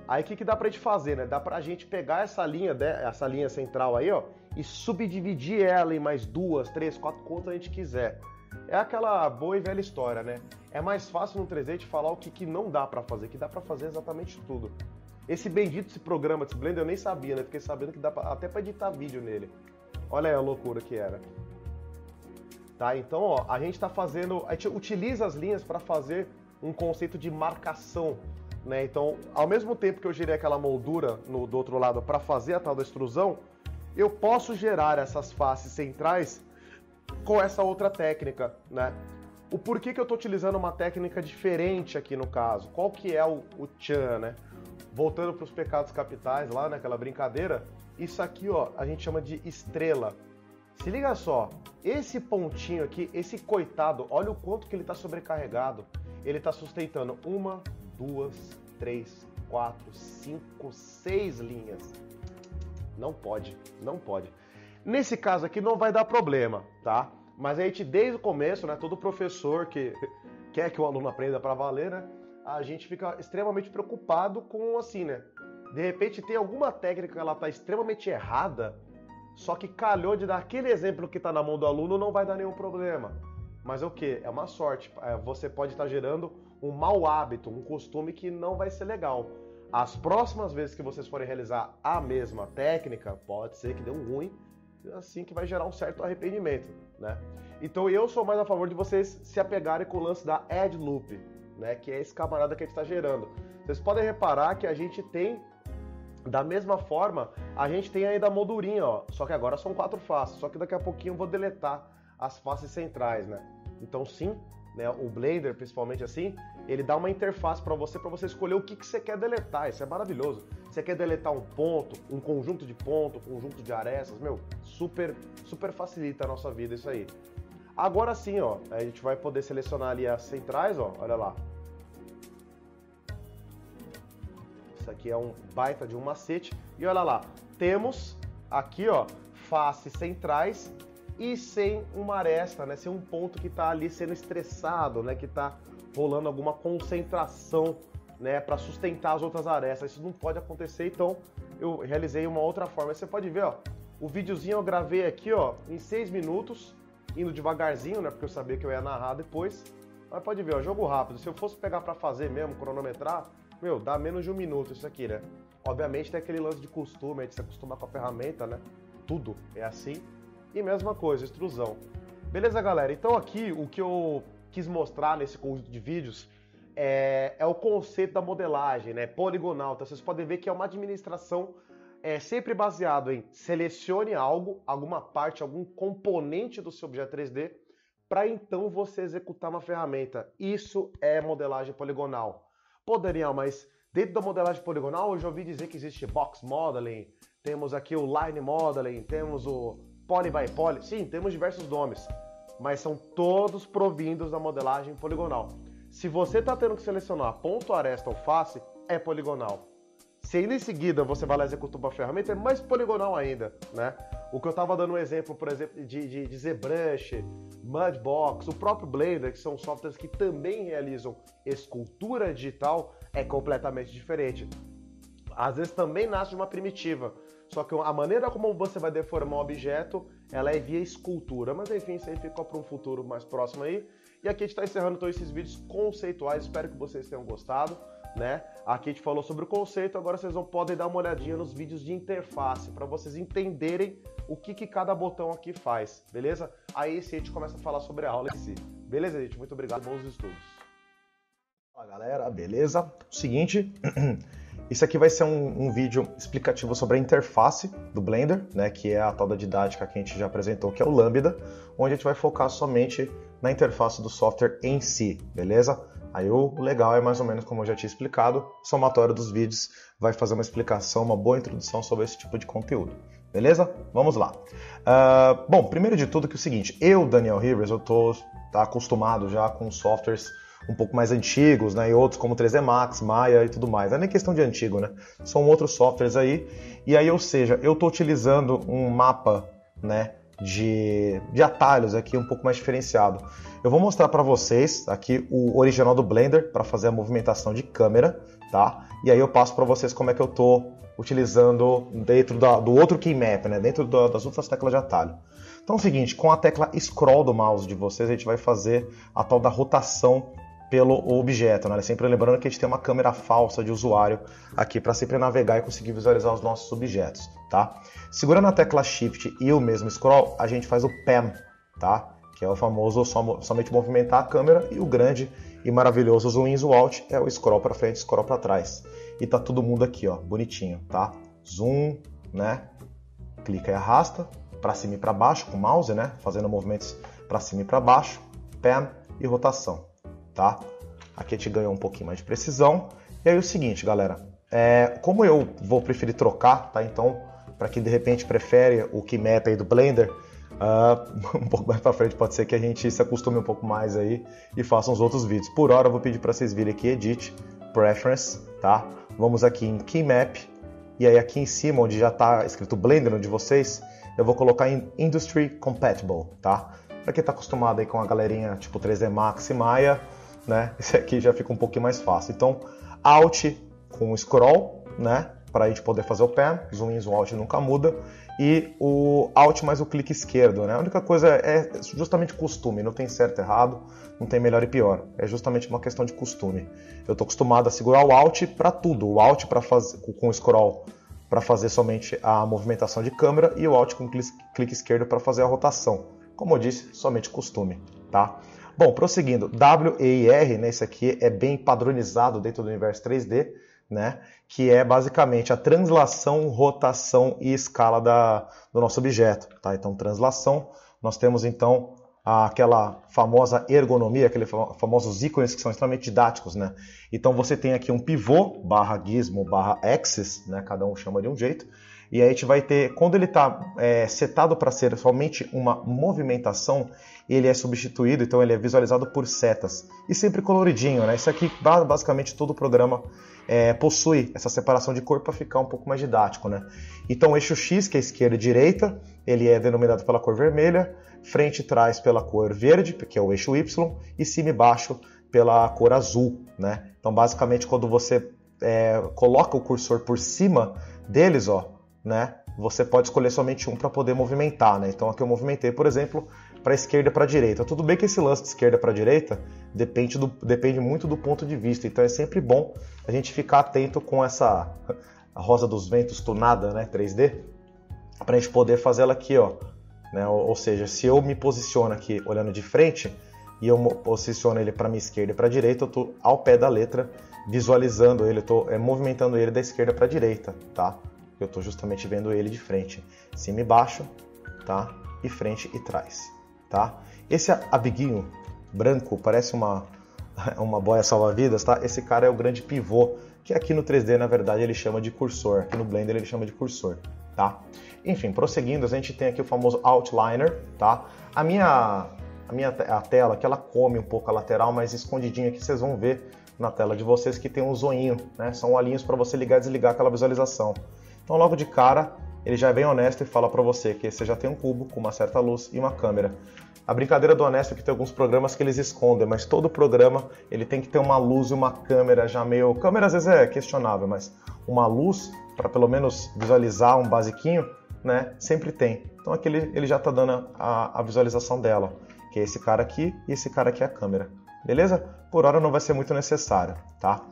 Aí, o que dá pra gente fazer, né? Dá pra gente pegar essa linha central aí, ó, e subdividir ela em mais 2, 3, 4 quanto a gente quiser. É aquela boa e velha história, né? É mais fácil no 3D de falar o que não dá pra fazer, que dá pra fazer exatamente tudo. Esse programa desse Blender eu nem sabia, né? Fiquei sabendo que dá até pra editar vídeo nele. Olha aí a loucura que era. Tá, então, ó, a gente utiliza as linhas para fazer um conceito de marcação, né? Então, ao mesmo tempo que eu gerei aquela moldura do outro lado para fazer a tal da extrusão, eu posso gerar essas faces centrais com essa outra técnica, né? O porquê que eu estou utilizando uma técnica diferente aqui no caso? Qual que é o tchan, né? Voltando para os pecados capitais lá, naquela brincadeira, isso aqui, ó, a gente chama de estrela. Se liga só, esse pontinho aqui, esse coitado, olha o quanto que ele está sobrecarregado. Ele está sustentando 1, 2, 3, 4, 5, 6 linhas. Não pode, não pode. Nesse caso aqui não vai dar problema, tá? Mas a gente, desde o começo, né, todo professor que quer que o aluno aprenda para valer, né, a gente fica extremamente preocupado com, assim, né, de repente tem alguma técnica que ela tá extremamente errada, só que calhou de dar aquele exemplo que tá na mão do aluno, não vai dar nenhum problema. Mas é o quê? É uma sorte. Você pode estar gerando um mau hábito, um costume que não vai ser legal. As próximas vezes que vocês forem realizar a mesma técnica, pode ser que dê um ruim, assim que vai gerar um certo arrependimento, né? Então eu sou mais a favor de vocês se apegarem com o lance da Add Loop, né? Que é esse camarada que a gente está gerando. Vocês podem reparar que a gente tem, da mesma forma, a gente tem ainda a moldurinha, ó. Só que agora são 4 faces, só que daqui a pouquinho eu vou deletar as faces centrais, né? Então sim, né, o Blender, principalmente assim, ele dá uma interface para você escolher o que você quer deletar. Isso é maravilhoso. Você quer deletar um ponto, um conjunto de ponto, um conjunto de arestas, meu, super facilita a nossa vida isso aí. Agora sim, ó, a gente vai poder selecionar ali as centrais, ó, olha lá. Isso aqui é um baita de um macete. E olha lá, temos aqui, ó, faces centrais e sem uma aresta, né, sem um ponto que está ali sendo estressado, né, que está rolando alguma concentração, né, para sustentar as outras arestas. Isso não pode acontecer, então eu realizei uma outra forma. Você pode ver, ó, o videozinho eu gravei aqui, ó, em 6 minutos, indo devagarzinho, né, porque eu sabia que eu ia narrar depois. Mas pode ver, ó, jogo rápido. Se eu fosse pegar para fazer mesmo, cronometrar, meu, dá menos de 1 minuto isso aqui, né? Obviamente tem aquele lance de costume, de se acostumar com a ferramenta, né? Tudo é assim. E mesma coisa, extrusão. Beleza, galera? Então aqui o que eu quis mostrar nesse conjunto de vídeos é o conceito da modelagem, né? Poligonal. Então vocês podem ver que é uma administração sempre baseado em selecione algo, alguma parte, algum componente do seu objeto 3D, para então você executar uma ferramenta. Isso é modelagem poligonal. Pô, Daniel, mas dentro da modelagem poligonal eu já ouvi dizer que existe box modeling, temos aqui o line modeling, temos o poly by poly. Sim, temos diversos nomes, mas são todos provindos da modelagem poligonal. Se você está tendo que selecionar ponto, aresta ou face, é poligonal. Se ainda em seguida você vai lá e executar uma ferramenta, é mais poligonal ainda, né? O que eu estava dando um exemplo, por exemplo, de ZBrush, Mudbox, o próprio Blender, que são softwares que também realizam escultura digital, é completamente diferente. Às vezes também nasce de uma primitiva, só que a maneira como você vai deformar o objeto, ela é via escultura. Mas enfim, isso aí fica para um futuro mais próximo aí. E aqui a gente está encerrando todos esses vídeos conceituais, espero que vocês tenham gostado, né? Aqui a gente falou sobre o conceito, agora vocês podem dar uma olhadinha nos vídeos de interface, para vocês entenderem o que cada botão aqui faz, beleza? Aí sim a gente começa a falar sobre a aula em si. Beleza, gente? Muito obrigado, bons estudos. Fala, galera, beleza? Seguinte, isso aqui vai ser um vídeo explicativo sobre a interface do Blender, né, que é a tal da didática que a gente já apresentou, que é o Lambda, onde a gente vai focar somente na interface do software em si, beleza? Aí o legal é mais ou menos como eu já tinha explicado, o somatório dos vídeos vai fazer uma explicação, uma boa introdução sobre esse tipo de conteúdo, beleza? Vamos lá. Bom, primeiro de tudo que é o seguinte, eu, Daniel Rivers, eu tô acostumado já com softwares um pouco mais antigos, né? E outros como 3D Max, Maya e tudo mais. Não é nem questão de antigo, né? São outros softwares aí. E aí, ou seja, eu estou utilizando um mapa, né, de atalhos aqui um pouco mais diferenciado. Eu vou mostrar para vocês aqui o original do Blender para fazer a movimentação de câmera, tá? E aí eu passo para vocês como é que eu estou utilizando dentro do outro keymap, né? Dentro das outras teclas de atalho. Então é o seguinte, com a tecla Scroll do mouse de vocês, a gente vai fazer a tal da rotação pelo objeto, né? Sempre lembrando que a gente tem uma câmera falsa de usuário aqui para sempre navegar e conseguir visualizar os nossos objetos, tá? Segurando a tecla Shift e o mesmo Scroll, a gente faz o Pan, tá? Que é o famoso somente movimentar a câmera, e o grande e maravilhoso Zoom in, Zoom out é o Scroll para frente, Scroll para trás. E tá todo mundo aqui, ó, bonitinho, tá? Zoom, né? Clica e arrasta para cima e para baixo com o mouse, né? Fazendo movimentos para cima e para baixo, Pan e rotação, tá? Aqui a gente ganhou um pouquinho mais de precisão. E aí o seguinte, galera, como eu vou preferir trocar, tá? Então, para quem de repente prefere o keymap aí do Blender, um pouco mais para frente pode ser que a gente se acostume um pouco mais aí e faça uns outros vídeos. Por hora eu vou pedir para vocês virem aqui, Edit, Preference, tá? Vamos aqui em Keymap, e aí aqui em cima, onde já está escrito Blender, no de vocês, eu vou colocar em Industry Compatible, tá? Para quem está acostumado aí com a galerinha tipo 3D Max e Maya, né? Esse aqui já fica um pouquinho mais fácil. Então, Alt com Scroll, né? Para a gente poder fazer o Pan, Zoom in, Zoom out nunca muda, e o Alt mais o clique esquerdo, né? A única coisa é justamente costume, não tem certo e errado, não tem melhor e pior, é justamente uma questão de costume. Eu estou acostumado a segurar o Alt para tudo, o Alt para fazer com o Scroll para fazer somente a movimentação de câmera, e o Alt com clique esquerdo para fazer a rotação. Como eu disse, somente costume, tá? Bom, prosseguindo, W, E e R, né, esse aqui é bem padronizado dentro do universo 3D, né, que é basicamente a translação, rotação e escala do nosso objeto, tá? Então, translação, nós temos então aquela famosa ergonomia, aqueles famosos ícones que são extremamente didáticos, né? Então você tem aqui um pivô, barra gizmo, barra axis, né? Cada um chama de um jeito. E aí a gente vai ter, quando ele está setado para ser somente uma movimentação, ele é substituído, então ele é visualizado por setas. E sempre coloridinho, né? Isso aqui, basicamente, todo o programa possui essa separação de cor para ficar um pouco mais didático, né? Então o eixo X, que é esquerda e direita, ele é denominado pela cor vermelha, frente e trás pela cor verde, que é o eixo Y, e cima e baixo pela cor azul, né? Então basicamente quando você coloca o cursor por cima deles, ó, né? Você pode escolher somente um para poder movimentar, né? Então aqui eu movimentei, por exemplo, para a esquerda e para a direita. Tudo bem que esse lance de esquerda para a direita depende muito do ponto de vista, então é sempre bom a gente ficar atento com essa rosa dos ventos tunada, né, 3D, para a gente poder fazer ela aqui, ó, né? Ou seja, se eu me posiciono aqui olhando de frente e eu posiciono ele para minha esquerda e para a direita, eu estou ao pé da letra visualizando ele, estou movimentando ele da esquerda para a direita, tá? Eu estou justamente vendo ele de frente, cima e baixo, tá? E frente e trás, tá? Esse abiguinho branco parece uma boia salva-vidas, tá? Esse cara é o grande pivô, que aqui no 3D, na verdade, ele chama de cursor. Aqui no Blender ele chama de cursor, tá? Enfim, prosseguindo, a gente tem aqui o famoso Outliner, tá? A tela, que ela come um pouco a lateral, mas escondidinha aqui vocês vão ver na tela de vocês que tem um zoinho, né? São olhinhos para você ligar e desligar aquela visualização. Então, logo de cara, ele já é bem honesto e fala para você que você já tem um cubo com uma certa luz e uma câmera. A brincadeira do honesto é que tem alguns programas que eles escondem, mas todo programa ele tem que ter uma luz e uma câmera já meio... Câmera às vezes é questionável, mas uma luz para pelo menos visualizar um basiquinho, né? Sempre tem. Então aqui ele já está dando a visualização dela, que é esse cara aqui e esse cara aqui é a câmera. Beleza? Por hora não vai ser muito necessário, tá?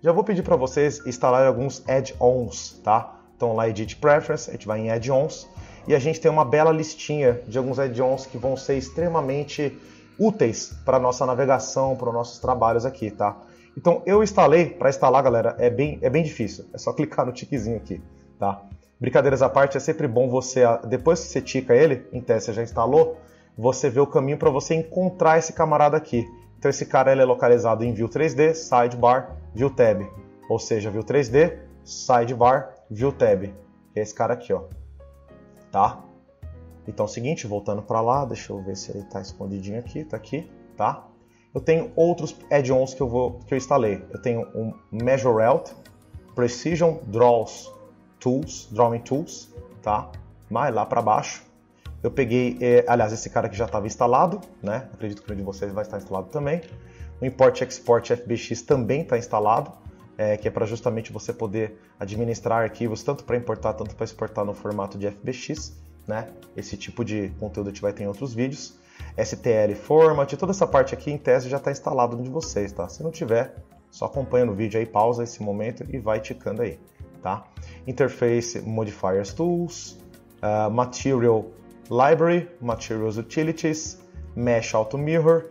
Já vou pedir para vocês instalarem alguns add-ons, tá? Então lá Edit Preference, a gente vai em Add-ons e a gente tem uma bela listinha de alguns add-ons que vão ser extremamente úteis para a nossa navegação, para os nossos trabalhos aqui, tá? Então eu instalei, para instalar, galera, é bem difícil, é só clicar no tiquezinho aqui, tá? Brincadeiras à parte, é sempre bom você, depois que você tica ele, em teste você já instalou, você vê o caminho para você encontrar esse camarada aqui. Então esse cara ele é localizado em View 3D, Sidebar, View Tab, ou seja, View 3D, Sidebar, View Tab, que é esse cara aqui, ó, tá? Então é o seguinte, voltando para lá, deixa eu ver se ele tá escondidinho aqui, tá aqui, tá? eu tenho outros add-ons que eu instalei. Eu tenho um Measure-Out, Precision Drawing Tools, tá? Mais lá para baixo. Eu peguei, aliás, esse cara que já estava instalado, né? Acredito que o de vocês vai estar instalado também. O Import Export FBX também está instalado, que é para justamente você poder administrar arquivos tanto para importar, tanto para exportar no formato de FBX, né? Esse tipo de conteúdo a gente vai ter em outros vídeos. STL Format, toda essa parte aqui em tese já está instalado no de vocês, tá? Se não tiver, só acompanha no vídeo aí, pausa esse momento e vai ticando aí, tá? Interface Modifiers Tools, Material Library, Materials Utilities, Mesh Auto Mirror,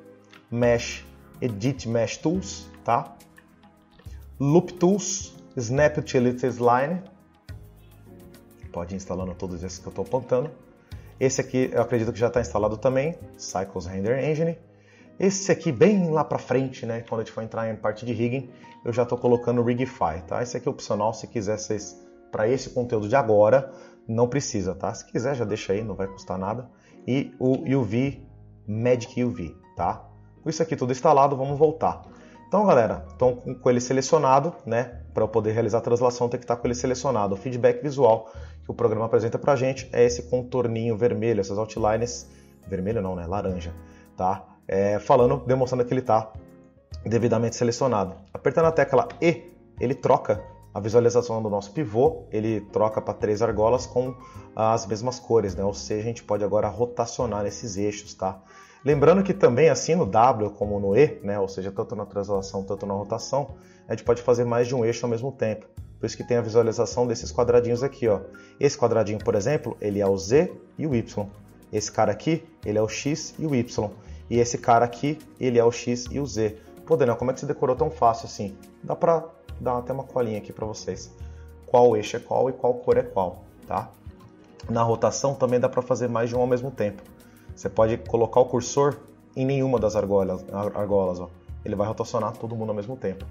Mesh Edit Mesh Tools, tá? Loop Tools, Snap Utilities Line, pode ir instalando todos esses que eu estou apontando. Esse aqui eu acredito que já está instalado também, Cycles Render Engine. Esse aqui bem lá para frente, né, quando a gente for entrar em parte de rigging, eu já estou colocando o Rigify, tá? Esse aqui é opcional, se quiser vocês, para esse conteúdo de agora, não precisa, tá? Se quiser já deixa aí, não vai custar nada. E o UV, Magic UV, tá? Com isso aqui tudo instalado, vamos voltar. Então, galera, estão com ele selecionado, né? Para eu poder realizar a translação, tem que estar com ele selecionado. O feedback visual que o programa apresenta para a gente é esse contorninho vermelho, essas outlines, vermelho não, né? Laranja, tá? Demonstrando que ele está devidamente selecionado. Apertando a tecla E, ele troca a visualização do nosso pivô, ele troca para 3 argolas com as mesmas cores, né? Ou seja, a gente pode agora rotacionar nesses eixos, tá? Lembrando que também, assim no W como no E, né? Ou seja, tanto na translação, tanto na rotação, a gente pode fazer mais de um eixo ao mesmo tempo. Por isso que tem a visualização desses quadradinhos aqui, ó. Esse quadradinho, por exemplo, ele é o Z e o Y. Esse cara aqui, ele é o X e o Y. E esse cara aqui, ele é o X e o Z. Pô, Daniel, como é que você decorou tão fácil assim? Dá pra dar até uma colinha aqui pra vocês. Qual eixo é qual e qual cor é qual, tá? Na rotação também dá pra fazer mais de um ao mesmo tempo. Você pode colocar o cursor em nenhuma das argolas, ó. Ele vai rotacionar todo mundo ao mesmo tempo.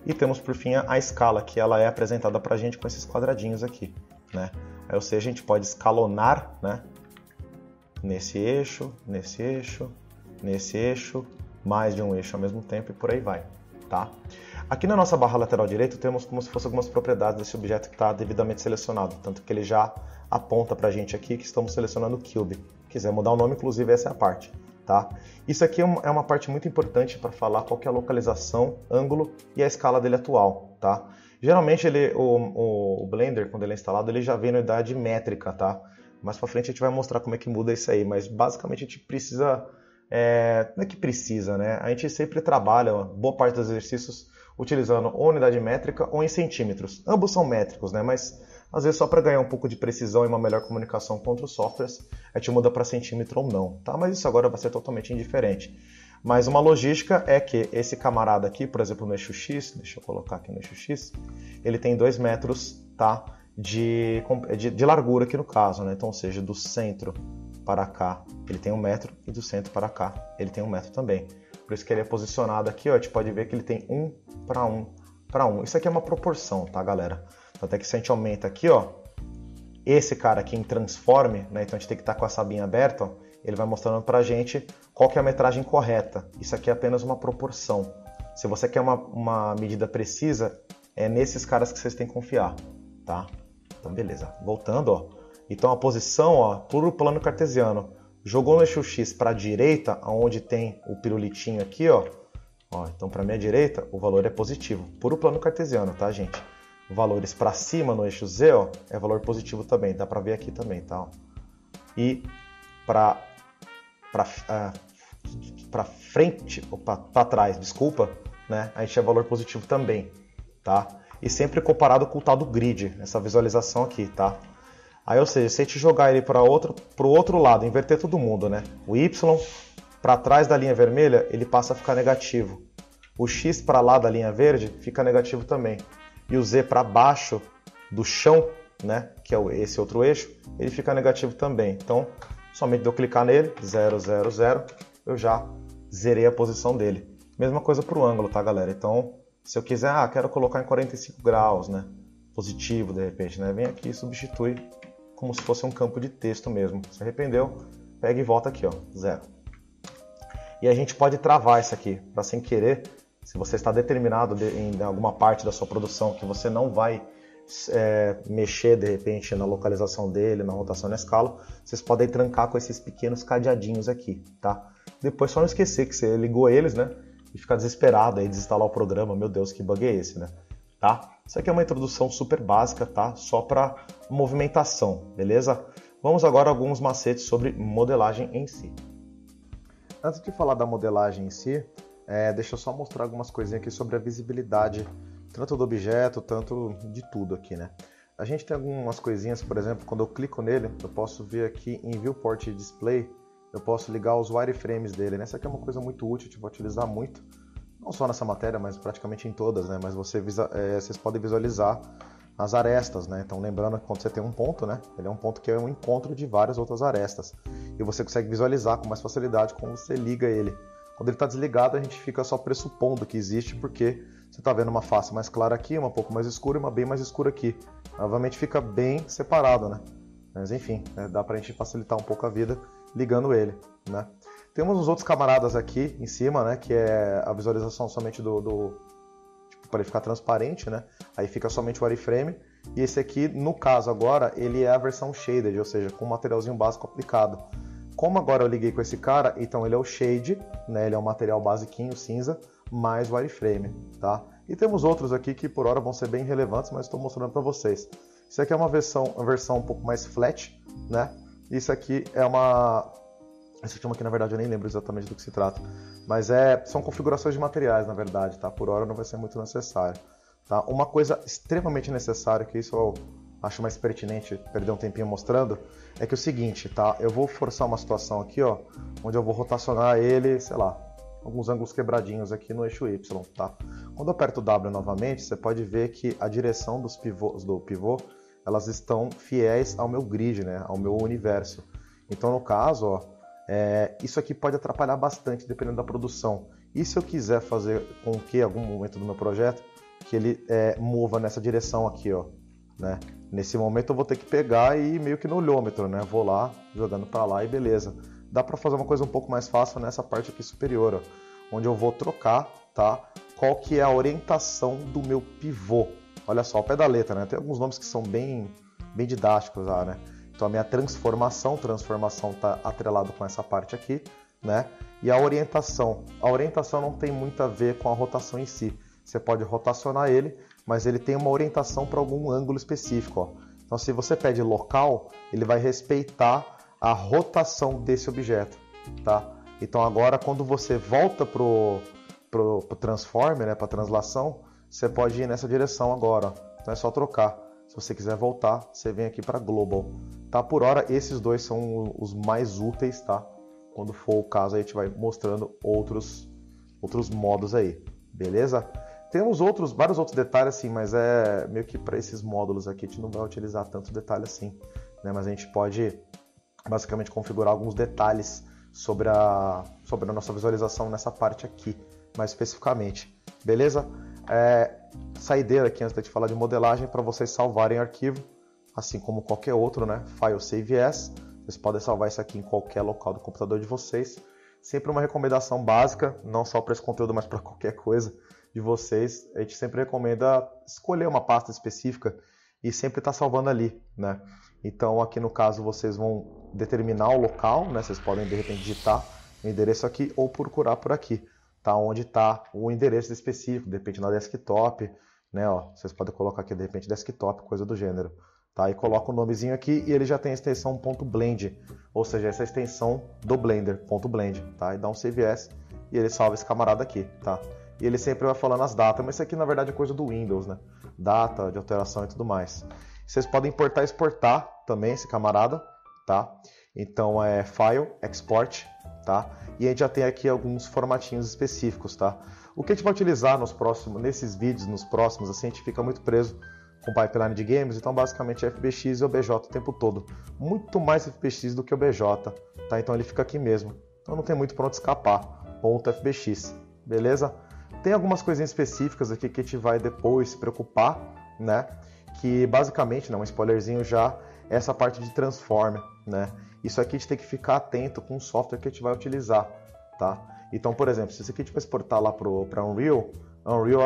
E temos por fim a escala, que ela é apresentada pra gente com esses quadradinhos aqui, né? Ou seja, a gente pode escalonar, né? Nesse eixo, nesse eixo, nesse eixo, mais de um eixo ao mesmo tempo e por aí vai, tá? Aqui na nossa barra lateral direita temos como se fossem algumas propriedades desse objeto que está devidamente selecionado, tanto que ele já aponta pra gente aqui que estamos selecionando o Cube. Quiser mudar o nome, inclusive essa é a parte, tá? Isso aqui é uma parte muito importante para falar qual que é a localização, ângulo e a escala dele atual, tá? Geralmente o Blender, quando ele é instalado, ele já vem na unidade métrica, tá? Mais para frente a gente vai mostrar como é que muda isso aí, mas basicamente a gente precisa, não é que precisa, né? A gente sempre trabalha, boa parte dos exercícios, utilizando ou unidade métrica ou em centímetros. Ambos são métricos, né? Mas às vezes só para ganhar um pouco de precisão e uma melhor comunicação com outros softwares, a gente muda para centímetro ou não, tá? Mas isso agora vai ser totalmente indiferente. Mas uma logística é que esse camarada aqui, por exemplo, no eixo X, deixa eu colocar aqui no eixo X, ele tem 2 metros, tá? De largura aqui no caso, né? Então, ou seja, do centro para cá ele tem 1 metro e do centro para cá ele tem 1 metro também. Por isso que ele é posicionado aqui, ó, a gente pode ver que ele tem 1 para 1 para 1. Isso aqui é uma proporção, tá, galera? Até que se a gente aumenta aqui, ó, esse cara aqui em transforme, né? Então a gente tem que estar com essa abinha aberta, ó, ele vai mostrando pra gente qual que é a metragem correta. Isso aqui é apenas uma proporção. Se você quer uma medida precisa, é nesses caras que vocês têm que confiar, tá? Então beleza, voltando, ó. Então a posição, ó, puro plano cartesiano. Jogou no eixo X para a direita, onde tem o pirulitinho aqui, ó. Então para minha direita, o valor é positivo. Puro plano cartesiano, tá, gente? Valores para cima no eixo Z, ó, é valor positivo também. Dá para ver aqui também, tá? Ó. E para frente, para trás, desculpa, né? A gente é valor positivo também, tá? E sempre comparado com o tal do grid, essa visualização aqui, tá? Aí, ou seja, se a gente jogar ele para o outro lado, inverter todo mundo, né? O Y para trás da linha vermelha, ele passa a ficar negativo. O X para lá da linha verde fica negativo também. E o Z para baixo do chão, né? Que é esse outro eixo, ele fica negativo também. Então, somente de eu clicar nele, 0, 0, 0, eu já zerei a posição dele. Mesma coisa para o ângulo, tá, galera? Então, se eu quiser, quero colocar em 45 graus, né? Positivo, de repente, né? Vem aqui e substitui como se fosse um campo de texto mesmo. Se arrependeu, pega e volta aqui, ó, 0. E a gente pode travar isso aqui, para sem querer, se você está determinado em alguma parte da sua produção que você não vai mexer de repente na localização dele, na rotação, na escala, vocês podem trancar com esses pequenos cadeadinhos aqui, tá? Depois só não esquecer que você ligou eles, né? E ficar desesperado aí, desinstalar o programa, meu Deus, que bug é esse, né? Tá? Isso aqui é uma introdução super básica, tá? Só para movimentação, beleza? Vamos agora a alguns macetes sobre modelagem em si. Antes de falar da modelagem em si, deixa eu só mostrar algumas coisinhas aqui sobre a visibilidade, tanto do objeto, tanto de tudo aqui, né? A gente tem algumas coisinhas, por exemplo, quando eu clico nele, eu posso ver aqui em Viewport Display, eu posso ligar os wireframes dele, né? Essa aqui é uma coisa muito útil, a gente vai utilizar muito, não só nessa matéria, mas praticamente em todas, né? Mas vocês podem visualizar as arestas, né? Então lembrando que quando você tem um ponto, né? Ele é um ponto que é um encontro de várias outras arestas. E você consegue visualizar com mais facilidade quando você liga ele. Quando ele está desligado, a gente fica só pressupondo que existe, porque você está vendo uma face mais clara aqui, uma pouco mais escura e uma bem mais escura aqui. Obviamente fica bem separado, né? Mas enfim, dá para a gente facilitar um pouco a vida ligando ele, né? Temos os outros camaradas aqui em cima, né? Que é a visualização somente tipo, para ele ficar transparente, né? Aí fica somente o wireframe. E esse aqui, no caso agora, ele é a versão shaded, ou seja, com um materialzinho básico aplicado. Como agora eu liguei com esse cara, então ele é o shade, né? Ele é um material basiquinho, cinza, mais wireframe, tá? E temos outros aqui que por hora vão ser bem relevantes, mas estou mostrando para vocês. Isso aqui é uma versão um pouco mais flat, né? Isso aqui é uma... Esse aqui na verdade eu nem lembro exatamente do que se trata, mas são configurações de materiais, na verdade, tá? Por hora não vai ser muito necessário, tá? Uma coisa extremamente necessária, que isso eu acho mais pertinente perder um tempinho mostrando, é que é o seguinte, tá? Eu vou forçar uma situação aqui, ó, onde eu vou rotacionar ele, sei lá, alguns ângulos quebradinhos aqui no eixo Y, tá? Quando eu aperto o W novamente, você pode ver que a direção dos pivôs, do pivô, elas estão fiéis ao meu grid, né? Ao meu universo. Então, no caso, ó, isso aqui pode atrapalhar bastante dependendo da produção. E se eu quiser fazer com que, em algum momento do meu projeto, que ele mova nessa direção aqui, ó, né? Nesse momento eu vou ter que pegar e ir meio que no olhômetro, né? Vou lá, jogando para lá e beleza. Dá para fazer uma coisa um pouco mais fácil nessa parte aqui superior, ó, onde eu vou trocar, tá? Qual que é a orientação do meu pivô. Olha só, ao pé da letra, né? Tem alguns nomes que são bem didáticos lá, né? Então a minha transformação está atrelado com essa parte aqui, né? E a orientação não tem muito a ver com a rotação em si. Você pode rotacionar ele, mas ele tem uma orientação para algum ângulo específico, ó. Então se você pede local, ele vai respeitar a rotação desse objeto, tá? Então agora quando você volta pro transformer, né, para translação, você pode ir nessa direção agora, ó. Então é só trocar. Se você quiser voltar, você vem aqui para Global. Tá? Por hora, esses dois são os mais úteis, tá? Quando for o caso, a gente vai mostrando outros modos aí, beleza? Temos vários outros detalhes assim, mas meio que para esses módulos aqui a gente não vai utilizar tanto detalhe assim, né? Mas a gente pode basicamente configurar alguns detalhes sobre a nossa visualização nessa parte aqui, mais especificamente, beleza? Saideira aqui antes de falar de modelagem para vocês salvarem arquivo, assim como qualquer outro, né? File Save As, vocês podem salvar isso aqui em qualquer local do computador de vocês. Sempre uma recomendação básica, não só para esse conteúdo, mas para qualquer coisa de vocês. A gente sempre recomenda escolher uma pasta específica e sempre estar salvando ali, né? Então aqui no caso vocês vão determinar o local, né? Vocês podem de repente digitar o endereço aqui ou procurar por aqui. Tá, onde está o endereço específico, de repente na desktop, né, ó, vocês podem colocar aqui de repente desktop, coisa do gênero, tá, e coloca o nomezinho aqui e ele já tem a extensão .blend, ou seja, essa extensão do Blender, .blend, tá, e dá um Save As e ele salva esse camarada aqui, tá, e ele sempre vai falando as datas, mas isso aqui na verdade é coisa do Windows, né, data de alteração e tudo mais. Vocês podem importar e exportar também esse camarada, tá, então File, Export, tá? E a gente já tem aqui alguns formatinhos específicos, tá? O que a gente vai utilizar nesses vídeos, nos próximos, assim, a gente fica muito preso com pipeline de games, então basicamente é FBX e OBJ o tempo todo. Muito mais FBX do que OBJ, tá? Então ele fica aqui mesmo. Então não tem muito para onde escapar. .fbx, beleza? Tem algumas coisinhas específicas aqui que a gente vai depois se preocupar, né? Que basicamente, né, um spoilerzinho já, é essa parte de transformer, né? Isso aqui a gente tem que ficar atento com o software que a gente vai utilizar, tá? Então, por exemplo, se isso aqui a gente vai exportar lá para Unreal, a Unreal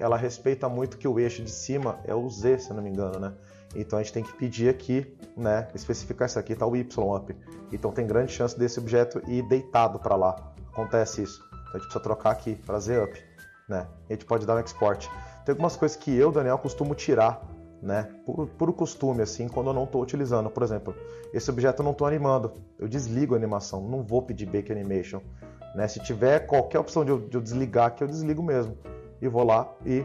ela respeita muito que o eixo de cima é o Z, se eu não me engano, né? Então a gente tem que pedir aqui, né, especificar isso aqui, tá o Y up. Então tem grande chance desse objeto ir deitado para lá. Acontece isso. Então a gente precisa trocar aqui para Z up, né? E a gente pode dar um export. Tem algumas coisas que eu, Daniel, costumo tirar, né, por costume, assim, quando eu não estou utilizando. Por exemplo, esse objeto eu não estou animando. Eu desligo a animação, não vou pedir Bake Animation. Né? Se tiver qualquer opção de eu desligar aqui, eu desligo mesmo. E vou lá e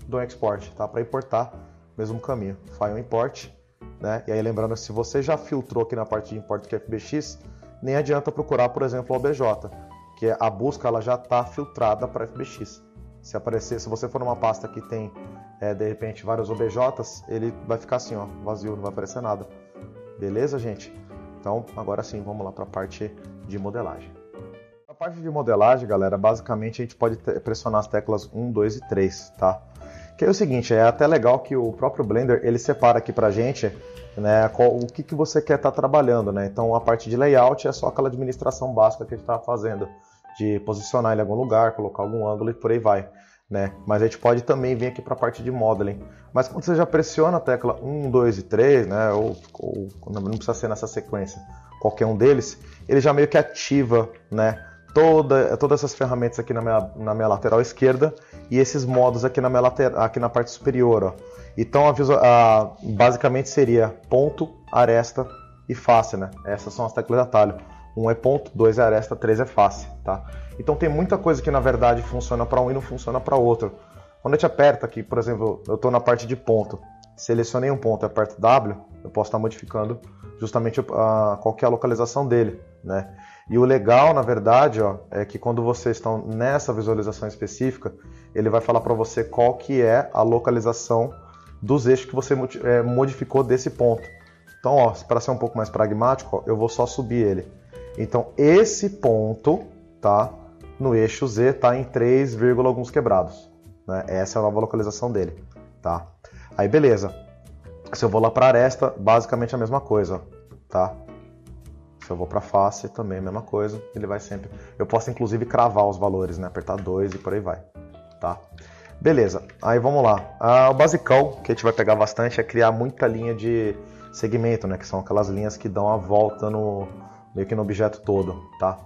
dou um export, tá? Para importar, mesmo caminho. File import, né? E aí lembrando, se você já filtrou aqui na parte de import que é FBX, nem adianta procurar, por exemplo, o OBJ, que a busca ela já está filtrada para FBX. Se aparecer, se você for numa pasta que tem, de repente, vários OBJs, ele vai ficar assim, ó, vazio, não vai aparecer nada. Beleza, gente? Então, agora sim, vamos lá para a parte de modelagem. A parte de modelagem, galera, basicamente a gente pode pressionar as teclas 1, 2 e 3, tá? Que é o seguinte, é até legal que o próprio Blender, ele separa aqui pra gente, né, o que você quer estar trabalhando, né? Então a parte de layout é só aquela administração básica que a gente está fazendo, de posicionar ele em algum lugar, colocar algum ângulo e por aí vai, né? Mas a gente pode também vir aqui para a parte de modeling. Mas quando você já pressiona a tecla 1, 2 e 3, né, ou não precisa ser nessa sequência, qualquer um deles, ele já meio que ativa, né, todas essas ferramentas aqui na minha lateral esquerda e esses modos aqui aqui na parte superior, ó. Então basicamente seria ponto, aresta e face, né? Essas são as teclas de atalho. 1 é ponto, 2 é aresta, 3 é face, tá? Então tem muita coisa que na verdade funciona para um e não funciona para outro. Quando a gente aperta aqui, por exemplo, eu estou na parte de ponto, selecionei um ponto e aperto W, eu posso estar modificando justamente qual que é a localização dele, né? E o legal, na verdade, ó, é que quando vocês estão nessa visualização específica, ele vai falar para você qual que é a localização dos eixos que você modificou desse ponto. Então, ó, para ser um pouco mais pragmático, ó, eu vou só subir ele. Então, esse ponto, tá, no eixo Z, tá em 3, alguns quebrados, né? Essa é a nova localização dele, tá? Aí, beleza. Se eu vou lá para aresta, basicamente a mesma coisa, tá? Se eu vou para face, também a mesma coisa, ele vai sempre... Eu posso inclusive cravar os valores, né? Apertar 2 e por aí vai, tá? Beleza, aí vamos lá. O basicão, que a gente vai pegar bastante, é criar muita linha de segmento, né? Que são aquelas linhas que dão a volta meio que no objeto todo, tá?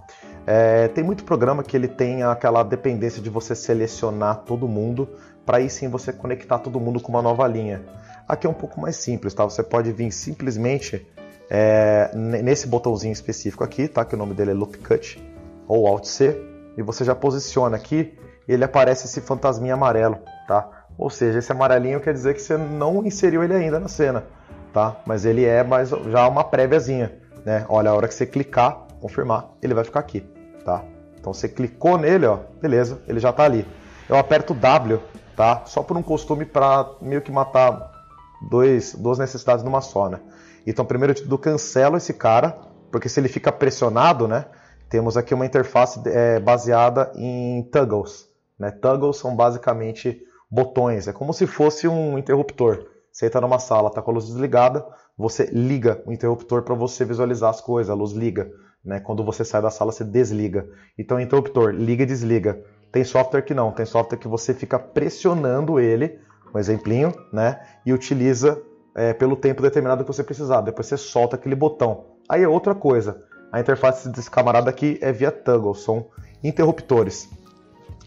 Tem muito programa que ele tem aquela dependência de você selecionar todo mundo, para aí sim você conectar todo mundo com uma nova linha. Aqui é um pouco mais simples, tá? Você pode vir simplesmente... nesse botãozinho específico aqui, tá? Que o nome dele é Loop Cut ou Alt C, e você já posiciona aqui e ele aparece esse fantasminha amarelo, tá? Ou seja, esse amarelinho quer dizer que você não inseriu ele ainda na cena, tá? Mas ele é já uma préviazinha, né? Olha, a hora que você clicar, confirmar, ele vai ficar aqui, tá? Então você clicou nele, ó, beleza, ele já tá ali. Eu aperto W, tá? Só por um costume para meio que matar duas necessidades numa só, né? Então, primeiro de tudo, cancelo esse cara, porque se ele fica pressionado, né, temos aqui uma interface baseada em toggles, né? Toggles são basicamente botões, é como se fosse um interruptor. Você está numa sala, está com a luz desligada, você liga o interruptor para você visualizar as coisas, a luz liga, né? Quando você sai da sala, você desliga. Então, interruptor, liga e desliga. Tem software que não, tem software que você fica pressionando ele, um exemplinho, né, e utiliza... pelo tempo determinado que você precisar. Depois você solta aquele botão. Aí é outra coisa. A interface desse camarada aqui é via toggle, são interruptores.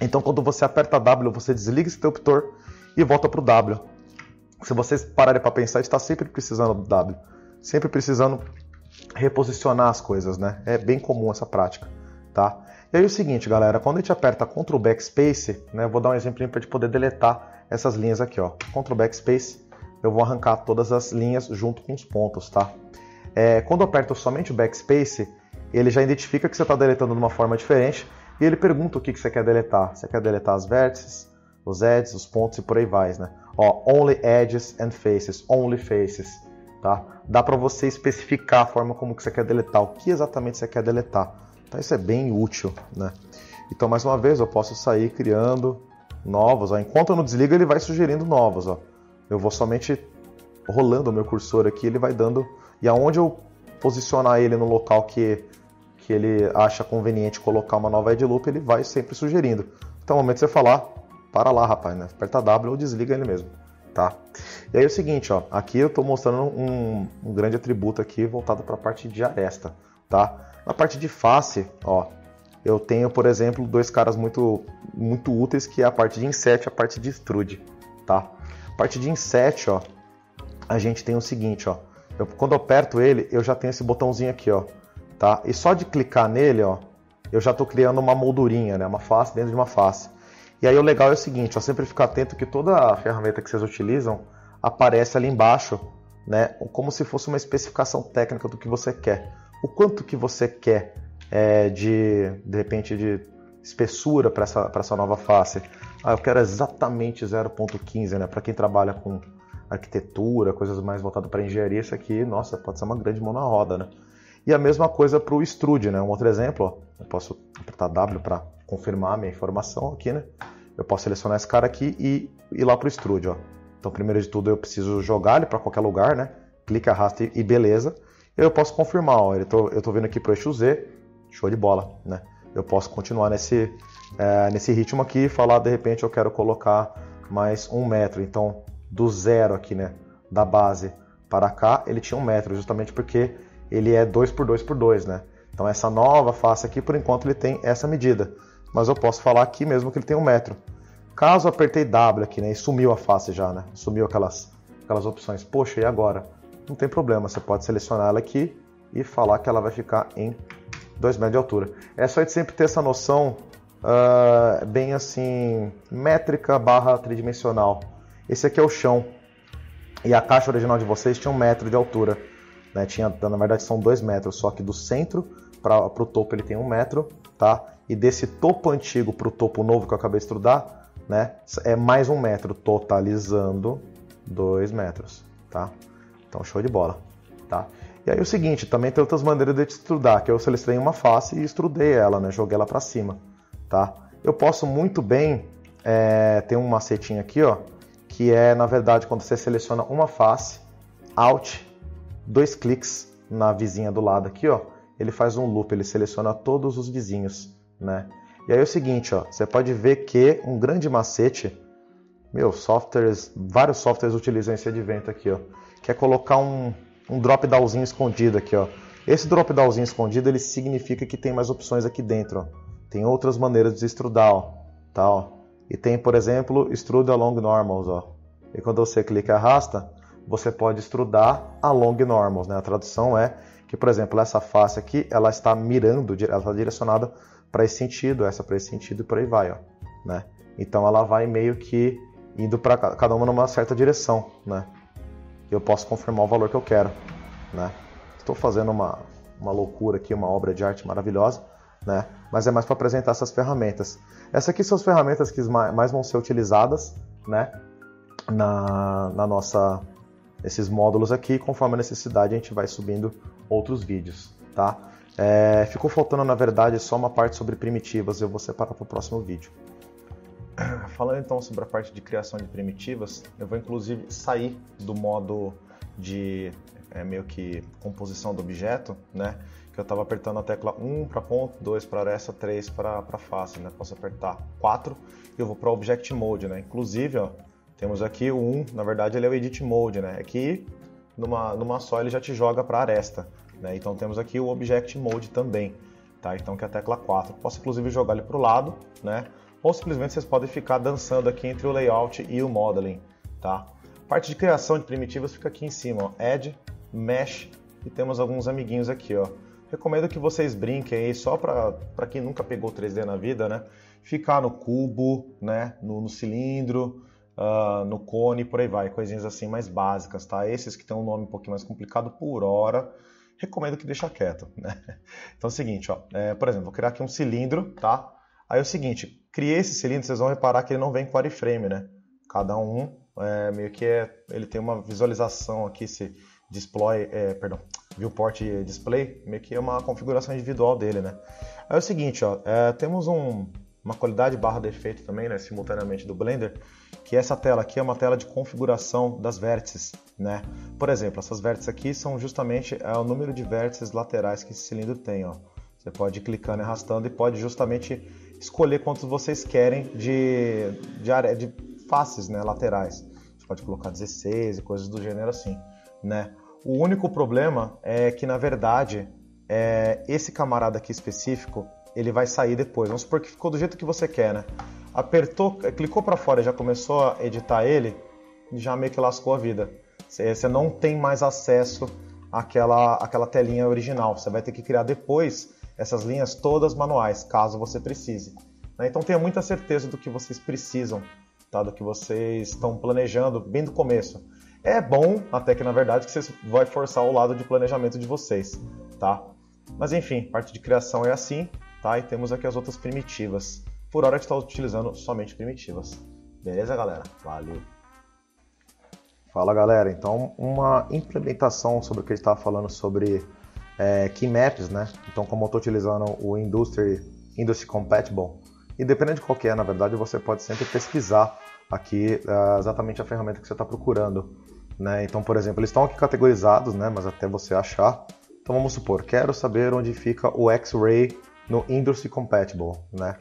Então quando você aperta W, você desliga esse interruptor e volta para o W. Se vocês pararem para pensar, a gente está sempre precisando do W. Sempre precisando reposicionar as coisas, né? É bem comum essa prática, tá? E aí o seguinte, galera, quando a gente aperta Ctrl Backspace, né, eu vou dar um exemplinho para a gente poder deletar essas linhas aqui, ó. Ctrl Backspace, eu vou arrancar todas as linhas junto com os pontos, tá? Quando eu aperto somente o Backspace, ele já identifica que você está deletando de uma forma diferente e ele pergunta o que você quer deletar. Você quer deletar as vértices, os edges, os pontos e por aí vai, né? Ó, Only Edges and Faces, Only Faces, tá? Dá para você especificar a forma como que você quer deletar, o que exatamente você quer deletar. Então isso é bem útil, né? Então, mais uma vez, eu posso sair criando novos, ó. Enquanto eu não desligo, ele vai sugerindo novos, ó. Eu vou somente rolando o meu cursor aqui, ele vai dando... E aonde eu posicionar ele no local que que ele acha conveniente colocar uma nova edge loop, ele vai sempre sugerindo. Então, no momento de você falar, para lá, rapaz, né? Aperta W ou desliga ele mesmo, tá? E aí é o seguinte, ó, aqui eu estou mostrando um grande atributo aqui voltado para a parte de aresta, tá? Na parte de face, ó, eu tenho, por exemplo, dois caras muito úteis, que é a parte de inset e a parte de extrude, tá? A parte de inset, ó, a gente tem o seguinte, ó, quando eu aperto ele, eu já tenho esse botãozinho aqui, ó, tá? E só de clicar nele, ó, eu já estou criando uma moldurinha, né? Uma face dentro de uma face. E aí o legal é o seguinte, ó, sempre ficar atento que toda a ferramenta que vocês utilizam aparece ali embaixo, né? Como se fosse uma especificação técnica do que você quer. O quanto que você quer de repente, de espessura para essa nova face. Eu quero exatamente 0.15, né? Para quem trabalha com arquitetura, coisas mais voltadas para engenharia, isso aqui, nossa, pode ser uma grande mão na roda, né? E a mesma coisa para o extrude, né? Um outro exemplo, ó, eu posso apertar W para confirmar a minha informação aqui, né? Eu posso selecionar esse cara aqui e ir lá para o extrude, ó. Então, primeiro de tudo, eu preciso jogar ele para qualquer lugar, né? Clica, arrasta e beleza. E eu posso confirmar, ó, eu tô vindo aqui para o eixo Z, show de bola, né? Eu posso continuar nesse ritmo aqui e falar, de repente, eu quero colocar mais 1 metro. Então, do zero aqui, né, da base para cá, ele tinha 1 metro, justamente porque ele é 2 por 2 por 2, né? Então, essa nova face aqui, por enquanto, ele tem essa medida. Mas eu posso falar aqui mesmo que ele tem 1 metro. Caso eu apertei W aqui, né, e sumiu a face já, né? Sumiu aquelas opções. Poxa, e agora? Não tem problema, você pode selecionar ela aqui e falar que ela vai ficar em 2 metros de altura. É só a gente sempre ter essa noção bem assim, métrica / tridimensional. Esse aqui é o chão. E a caixa original de vocês tinha 1 metro de altura, né? Na verdade são 2 metros, só que do centro para o topo ele tem 1 metro, tá? E desse topo antigo para o topo novo que eu acabei de estudar, né? É mais 1 metro, totalizando 2 metros, tá? Então show de bola, tá? E aí o seguinte, também tem outras maneiras de extrudar, que eu selecionei uma face e extrudei ela, né? Joguei ela para cima, tá? Eu posso muito bem ter um macetinho aqui, ó, que é, na verdade, quando você seleciona uma face, Alt, 2 cliques na vizinha do lado aqui, ó, ele faz um loop, ele seleciona todos os vizinhos, né? E aí é o seguinte, ó, você pode ver que um grande macete, vários softwares utilizam esse advento aqui, ó, que é colocar um drop-downzinho escondido aqui, ó. Esse drop-downzinho escondido, ele significa que tem mais opções aqui dentro, ó. Tem outras maneiras de extrudar, ó, tá, ó. E tem, por exemplo, Extrude Along Normals, ó. E quando você clica e arrasta, você pode extrudar along normals, né? A tradução é que, por exemplo, essa face aqui, ela está mirando, ela está direcionada para esse sentido, essa para esse sentido e por aí vai, ó, né? Então ela vai meio que indo para cada uma numa certa direção, né? Eu posso confirmar o valor que eu quero, né? Estou fazendo uma loucura aqui, uma obra de arte maravilhosa, né? Mas é mais para apresentar essas ferramentas. Essas aqui são as ferramentas que mais vão ser utilizadas, né? Esses módulos aqui, conforme a necessidade a gente vai subindo outros vídeos, tá? Ficou faltando, na verdade, só uma parte sobre primitivas, eu vou separar para o próximo vídeo. Falando então sobre a parte de criação de primitivas, eu vou inclusive sair do modo de meio que composição do objeto, né? Que eu estava apertando a tecla 1 para ponto, 2 para aresta, 3 para face, né? Posso apertar 4 e eu vou para o Object Mode, né? Inclusive, ó, temos aqui o 1, na verdade ele é o Edit Mode, né? Aqui numa só ele já te joga para aresta, né? Então temos aqui o Object Mode também, tá? Então que é a tecla 4. Posso inclusive jogar ele para o lado, né? Ou simplesmente vocês podem ficar dançando aqui entre o Layout e o Modeling, tá? A parte de criação de primitivas fica aqui em cima, ó, Add, Mesh, e temos alguns amiguinhos aqui, ó. Recomendo que vocês brinquem aí, só para quem nunca pegou 3D na vida, né? Ficar no cubo, né? No cilindro, no cone, por aí vai, coisinhas assim mais básicas, tá? Esses que tem um nome um pouquinho mais complicado por hora, recomendo que deixa quieto, né? Então é o seguinte, ó, por exemplo, vou criar aqui um cilindro, tá? Aí é o seguinte, criei esse cilindro, vocês vão reparar que ele não vem com wireframe, né? Cada um meio que ele tem uma visualização aqui, esse viewport display, meio que é uma configuração individual dele, né? Aí é o seguinte, ó, temos uma qualidade / defeito também, né, simultaneamente do Blender, que essa tela aqui é uma tela de configuração das vértices, né? Por exemplo, essas vértices aqui são justamente o número de vértices laterais que esse cilindro tem, ó. Você pode ir clicando e arrastando e pode justamente escolher quantos vocês querem de faces, né, laterais. Você pode colocar 16 e coisas do gênero assim, né? O único problema é que, na verdade, esse camarada aqui específico, ele vai sair depois. Vamos supor que ficou do jeito que você quer, né? Apertou, clicou para fora e já começou a editar ele, já meio que lascou a vida. Você não tem mais acesso àquela telinha original. Você vai ter que criar depois essas linhas todas manuais, caso você precise. Então tenha muita certeza do que vocês precisam, tá? Do que vocês estão planejando bem do começo. É bom, até que na verdade, que você vai forçar o lado de planejamento de vocês, tá? Mas enfim, parte de criação é assim, tá? E temos aqui as outras primitivas. Por hora a gente está utilizando somente primitivas. Beleza, galera? Valeu! Fala, galera. Então, uma implementação sobre o que a gente estava falando sobre keymaps, né? Então, como eu estou utilizando o Industry Compatible, independente de qual que é, na verdade, você pode sempre pesquisar aqui exatamente a ferramenta que você está procurando, né? Então, por exemplo, eles estão aqui categorizados, né? Mas até você achar. Então, vamos supor, quero saber onde fica o X-Ray no Industry Compatible, né?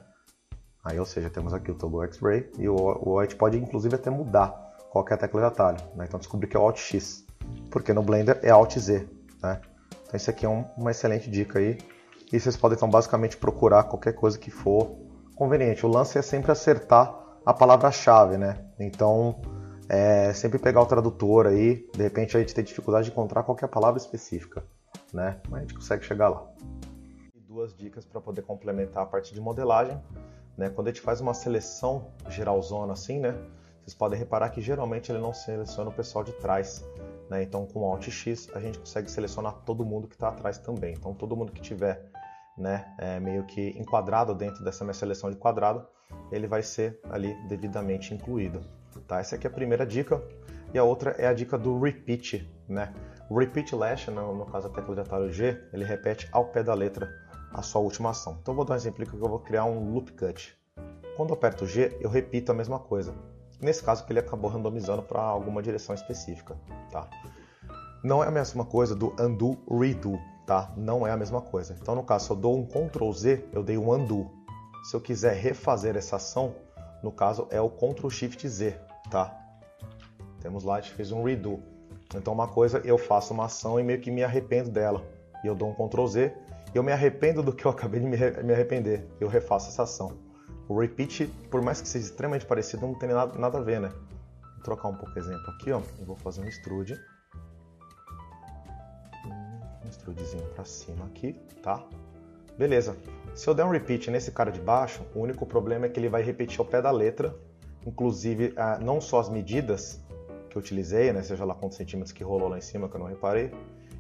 Aí, ou seja, temos aqui o toggle X-Ray e a gente pode, inclusive, até mudar qualquer tecla de atalho, né? Então, descobri que é o Alt X, porque no Blender é Alt Z, né? Então, isso aqui é uma excelente dica aí. E vocês podem, então, basicamente procurar qualquer coisa que for conveniente. O lance é sempre acertar a palavra-chave, né? Então, sempre pegar o tradutor aí. De repente, a gente tem dificuldade de encontrar qualquer palavra específica, né? Mas a gente consegue chegar lá. E duas dicas para poder complementar a parte de modelagem, né? Quando a gente faz uma seleção geralzona assim, né? Vocês podem reparar que geralmente ele não seleciona o pessoal de trás, né? Então, com o Alt X, a gente consegue selecionar todo mundo que está atrás também. Então, todo mundo que tiver, né, meio que enquadrado dentro dessa minha seleção de quadrado, ele vai ser ali devidamente incluído, tá? Essa aqui é a primeira dica. E a outra é a dica do Repeat, né? O Repeat Lash, no caso a tecla de atalho G, ele repete ao pé da letra a sua última ação. Então, eu vou dar um exemplo que eu vou criar um Loop Cut. Quando eu aperto G, eu repito a mesma coisa. Nesse caso que ele acabou randomizando para alguma direção específica, tá? Não é a mesma coisa do undo, redo, tá? Não é a mesma coisa. Então, no caso, se eu dou um Ctrl Z, eu dei um undo. Se eu quiser refazer essa ação, no caso é o Ctrl Shift Z, tá? Temos lá, a gente fez um redo. Então, uma coisa, eu faço uma ação e meio que me arrependo dela. E eu dou um Ctrl Z, e eu me arrependo do que eu acabei de me arrepender. Eu refaço essa ação. O repeat, por mais que seja extremamente parecido, não tem nada a ver, né? Vou trocar um pouco o exemplo aqui, ó. Eu vou fazer um extrude. Um extrudezinho pra cima aqui, tá? Beleza. Se eu der um repeat nesse cara de baixo, o único problema é que ele vai repetir ao pé da letra, inclusive não só as medidas que eu utilizei, né? Seja lá quantos centímetros que rolou lá em cima, que eu não reparei,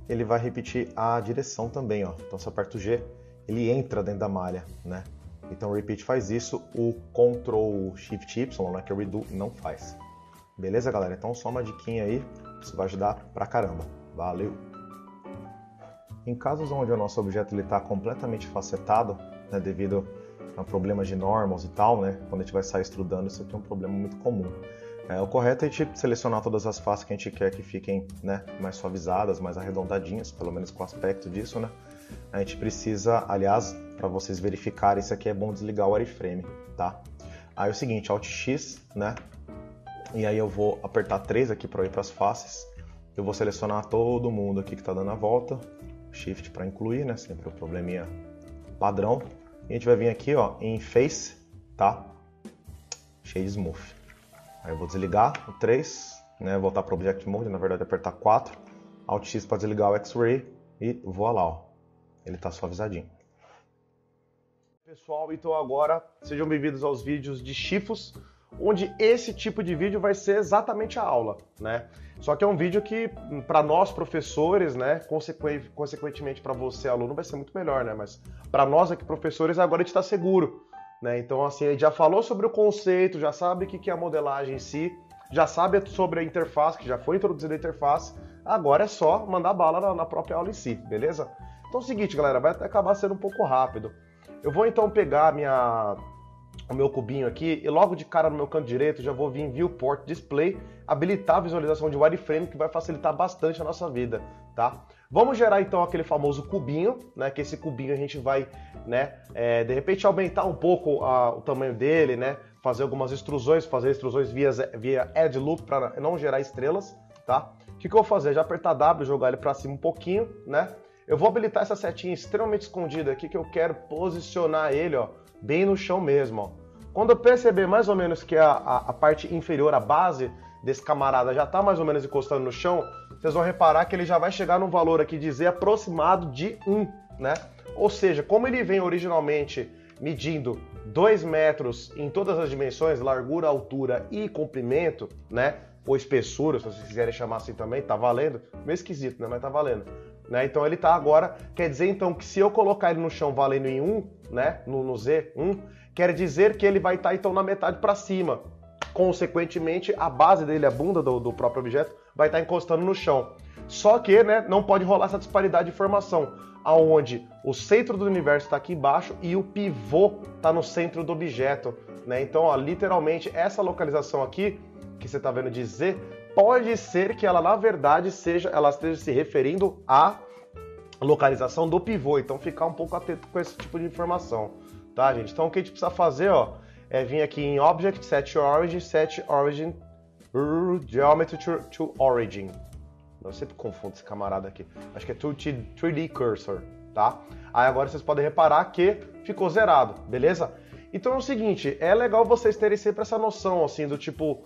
ele vai repetir a direção também, ó. Então, se eu aperto G, ele entra dentro da malha, né? Então o Repeat faz isso, o Ctrl Shift Y, né, que é o Redo, não faz. Beleza, galera? Então só uma diquinha aí, isso vai ajudar pra caramba. Valeu! Em casos onde o nosso objeto está completamente facetado, né, devido a problemas de normals e tal, né, quando a gente vai sair extrudando, isso aqui é um problema muito comum. O correto é a gente selecionar todas as faces que a gente quer que fiquem, né, mais suavizadas, mais arredondadinhas, pelo menos com o aspecto disso, né? A gente precisa, aliás, para vocês verificarem, isso aqui é bom desligar o wireframe, tá? Aí é o seguinte, Alt X, né? E aí eu vou apertar 3 aqui para ir para as faces. Eu vou selecionar todo mundo aqui que está dando a volta. Shift para incluir, né? Sempre o probleminha padrão. E a gente vai vir aqui, ó, em Face, tá? Shade Smooth. Aí eu vou desligar o 3, né? Voltar para o Object Mode, na verdade apertar 4. Alt X para desligar o X-Ray e voa lá, ó. Ele está suavizadinho. Pessoal, então agora sejam bem-vindos aos vídeos de Chifos, onde esse tipo de vídeo vai ser exatamente a aula, né? Só que é um vídeo que, para nós professores, né, consequentemente para você aluno, vai ser muito melhor, né? Mas para nós aqui professores, agora a gente está seguro, né? Então, assim, a gente já falou sobre o conceito, já sabe o que é a modelagem em si, já sabe sobre a interface, que já foi introduzida a interface, agora é só mandar bala na própria aula em si, beleza? Então é o seguinte, galera, vai acabar sendo um pouco rápido. Eu vou então pegar o meu cubinho aqui, e logo de cara no meu canto direito já vou vir em Viewport Display, habilitar a visualização de wireframe, que vai facilitar bastante a nossa vida, tá? Vamos gerar então aquele famoso cubinho, né? Que esse cubinho a gente vai, né, de repente aumentar um pouco o tamanho dele, né? Fazer algumas extrusões, fazer extrusões via Edge Loop para não gerar estrelas, tá? O que eu vou fazer? Já apertar W, jogar ele para cima um pouquinho, né? Eu vou habilitar essa setinha extremamente escondida aqui, que eu quero posicionar ele, ó, bem no chão mesmo, ó. Quando eu perceber mais ou menos que a parte inferior, a base desse camarada já está mais ou menos encostando no chão, vocês vão reparar que ele já vai chegar num valor aqui de Z aproximado de 1, né? Ou seja, como ele vem originalmente medindo 2 metros em todas as dimensões, largura, altura e comprimento, né? Ou espessura, se vocês quiserem chamar assim também, tá valendo. Meio esquisito, né? Mas tá valendo. Né? Então ele tá agora, quer dizer então que se eu colocar ele no chão valendo em 1, né? No Z, 1, quer dizer que ele vai estar então na metade para cima. Consequentemente, a base dele, a bunda do próprio objeto, vai estar encostando no chão. Só que, né, não pode rolar essa disparidade de formação, aonde o centro do universo está aqui embaixo e o pivô está no centro do objeto, né? Então, ó, literalmente, essa localização aqui, que você está vendo de Z, pode ser que ela, na verdade, ela esteja se referindo à localização do pivô. Então, ficar um pouco atento com esse tipo de informação, tá, gente? Então, o que a gente precisa fazer, ó, é vir aqui em Object, Set Origin, Geometry to Origin. Eu sempre confundo esse camarada aqui. Acho que é 3D Cursor, tá? Aí agora vocês podem reparar que ficou zerado, beleza? Então é o seguinte, é legal vocês terem sempre essa noção, assim, do tipo...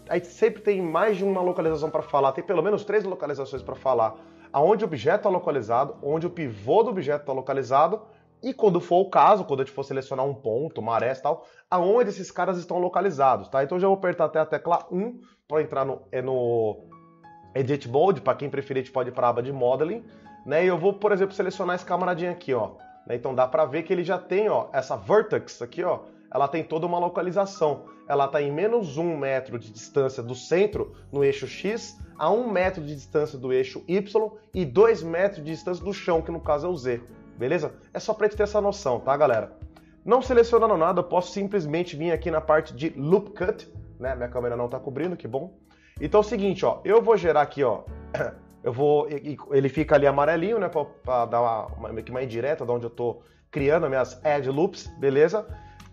Aí sempre tem mais de uma localização para falar, tem pelo menos 3 localizações para falar. Aonde o objeto está localizado, onde o pivô do objeto está localizado, e quando for o caso, quando a gente for selecionar um ponto, uma aresta e tal, aonde esses caras estão localizados, tá? Então eu já vou apertar até a tecla 1 para entrar no Edit Mode, para quem preferir a gente pode ir para a aba de Modeling, né? E eu vou, por exemplo, selecionar esse camaradinho aqui, ó. Então dá para ver que ele já tem, ó, essa vertex aqui, ó, ela tem toda uma localização. Ela está em menos 1 metro de distância do centro no eixo X, a 1 metro de distância do eixo Y e 2 metros de distância do chão, que no caso é o Z. Beleza? É só para gente ter essa noção, tá, galera? Não selecionando nada, eu posso simplesmente vir aqui na parte de Loop Cut, né? Minha câmera não está cobrindo, que bom. Então é o seguinte, ó, eu vou gerar aqui, ó, ele fica ali amarelinho, né, para dar uma indireta de onde eu tô criando as minhas Edge Loops, beleza?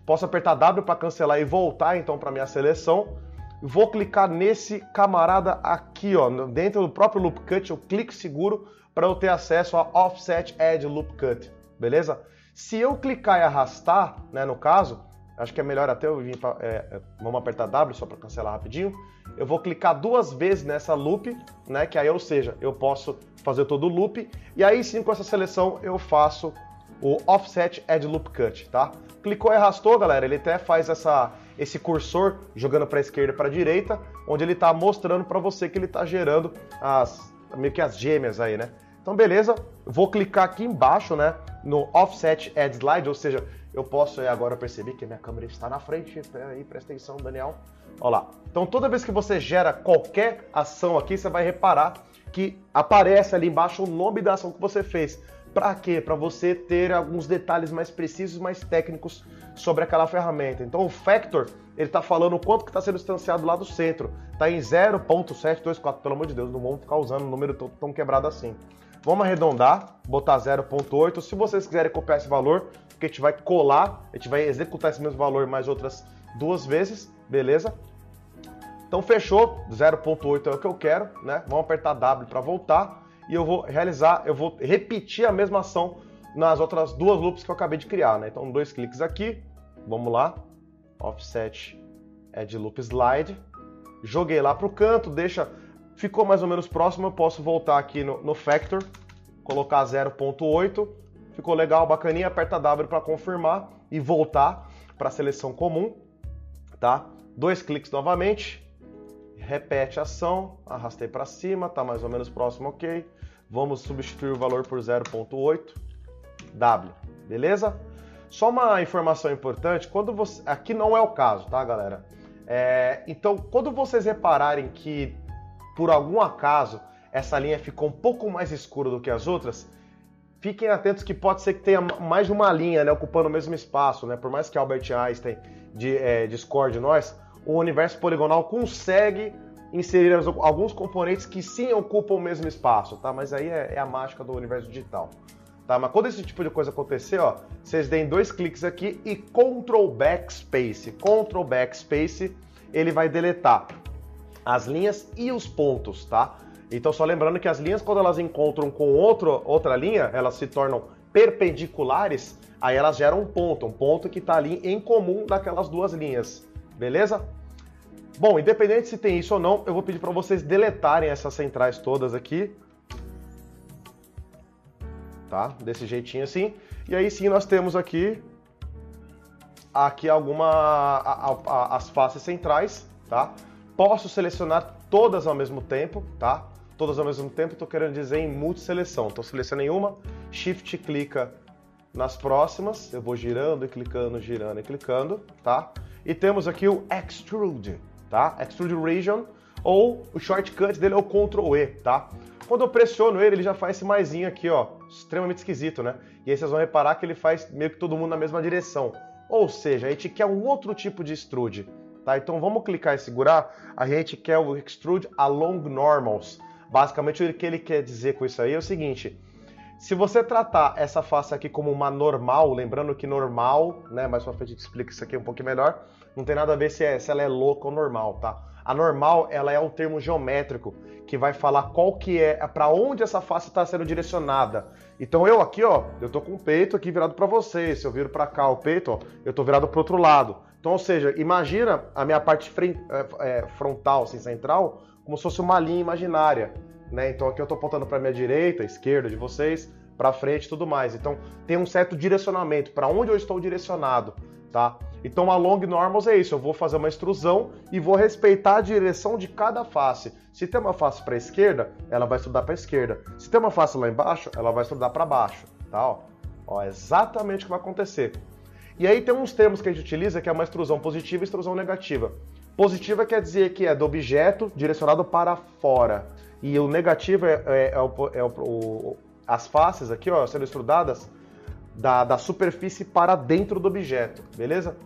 Posso apertar W para cancelar e voltar, então, para minha seleção. Vou clicar nesse camarada aqui, ó, dentro do próprio Loop Cut, eu clico seguro para eu ter acesso a Offset Edge Loop Cut, beleza? Se eu clicar e arrastar, né, no caso, acho que é melhor até eu vir vamos apertar W só para cancelar rapidinho. Eu vou clicar 2 vezes nessa loop, né, que aí, ou seja, eu posso fazer todo o loop, e aí sim com essa seleção eu faço o Offset Edge Loop Cut, tá? Clicou e arrastou, galera, ele até faz esse cursor jogando para a esquerda e para a direita, onde ele está mostrando para você que ele está gerando meio que as gêmeas aí, né? Então, beleza, vou clicar aqui embaixo, né, no Offset Edge Slide, ou seja, eu posso, agora eu percebi que minha câmera está na frente, peraí, presta atenção, Daniel. Olha lá. Então, toda vez que você gera qualquer ação aqui, você vai reparar que aparece ali embaixo o nome da ação que você fez. Para quê? Para você ter alguns detalhes mais precisos, mais técnicos sobre aquela ferramenta. Então, o Factor, ele está falando o quanto que está sendo instanciado lá do centro. Está em 0.724, pelo amor de Deus, não vamos ficar usando um número tão quebrado assim. Vamos arredondar, botar 0.8. Se vocês quiserem copiar esse valor, que a gente vai colar, a gente vai executar esse mesmo valor mais outras 2 vezes, beleza? Então fechou, 0.8 é o que eu quero, né? Vamos apertar W para voltar e eu vou repetir a mesma ação nas outras 2 loops que eu acabei de criar, né? Então 2 cliques aqui, vamos lá, Offset Edge Loop Slide, joguei lá para o canto, ficou mais ou menos próximo, eu posso voltar aqui no Factor, colocar 0.8, ficou legal, bacaninha, aperta W para confirmar e voltar para a seleção comum, tá? 2 cliques novamente, repete a ação, arrastei para cima, tá mais ou menos próximo, ok. Vamos substituir o valor por 0.8, W, beleza? Só uma informação importante, aqui não é o caso, tá, galera? Então, quando vocês repararem que, por algum acaso, essa linha ficou um pouco mais escura do que as outras, fiquem atentos que pode ser que tenha mais de uma linha, né, ocupando o mesmo espaço, né? Por mais que Albert Einstein discorde de nós, o universo poligonal consegue inserir alguns componentes que sim ocupam o mesmo espaço, tá? Mas aí é a mágica do universo digital. Tá? Mas quando esse tipo de coisa acontecer, ó, vocês deem 2 cliques aqui e Ctrl Backspace. Ctrl Backspace, ele vai deletar as linhas e os pontos, tá? Então só lembrando que as linhas, quando elas encontram com outra linha, elas se tornam perpendiculares, aí elas geram um ponto que está ali em comum daquelas duas linhas, beleza? Bom, independente se tem isso ou não, eu vou pedir para vocês deletarem essas centrais todas aqui, tá? Desse jeitinho assim. E aí sim nós temos aqui as faces centrais, tá? Posso selecionar todas ao mesmo tempo, tá? Todas ao mesmo tempo, estou querendo dizer em multiseleção. Então selecionei uma, Shift clica nas próximas, eu vou girando e clicando, tá? E temos aqui o Extrude, tá? Extrude Region, ou o shortcut dele é o Ctrl E, tá? Quando eu pressiono ele já faz esse maisinho aqui, ó, extremamente esquisito, né? E aí vocês vão reparar que ele faz meio que todo mundo na mesma direção. Ou seja, a gente quer um outro tipo de extrude, tá? Então vamos clicar e segurar, a gente quer o Extrude Along Normals. Basicamente o que ele quer dizer com isso aí é o seguinte: se você tratar essa face aqui como uma normal, lembrando que normal, né, mais pra frente a gente explica isso aqui um pouquinho melhor, não tem nada a ver se ela é louca ou normal, tá? A normal, ela é um termo geométrico que vai falar qual que é, para onde essa face está sendo direcionada. Então eu aqui, ó, eu tô com o peito aqui virado para vocês, se eu viro para cá o peito, ó, eu tô virado para outro lado. Então, ou seja, imagina a minha parte frontal, assim, central, como se fosse uma linha imaginária, né? Então aqui eu tô apontando para minha direita, esquerda de vocês, para frente e tudo mais. Então tem um certo direcionamento para onde eu estou direcionado, tá? Então along normals é isso, eu vou fazer uma extrusão e vou respeitar a direção de cada face. Se tem uma face para a esquerda, ela vai estudar para a esquerda. Se tem uma face lá embaixo, ela vai estudar para baixo, tá? Ó, exatamente o que vai acontecer. E aí tem uns termos que a gente utiliza que é uma extrusão positiva e extrusão negativa. Positiva quer dizer que é do objeto direcionado para fora. E o negativo as faces aqui, ó, sendo estudadas da superfície para dentro do objeto, beleza?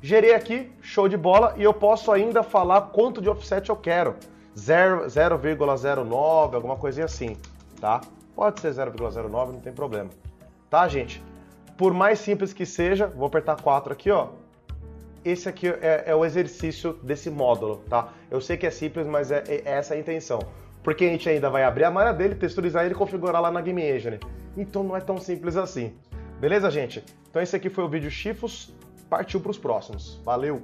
Gerei aqui, show de bola, e eu posso ainda falar quanto de offset eu quero. 0,09, alguma coisinha assim, tá? Pode ser 0,09, não tem problema. Tá, gente? Por mais simples que seja, vou apertar 4 aqui, ó. Esse aqui é o exercício desse módulo, tá? Eu sei que é simples, mas essa é a intenção. Porque a gente ainda vai abrir a malha dele, texturizar ele e configurar lá na Game Engine. Então não é tão simples assim. Beleza, gente? Então esse aqui foi o vídeo Chifos, partiu para os próximos. Valeu!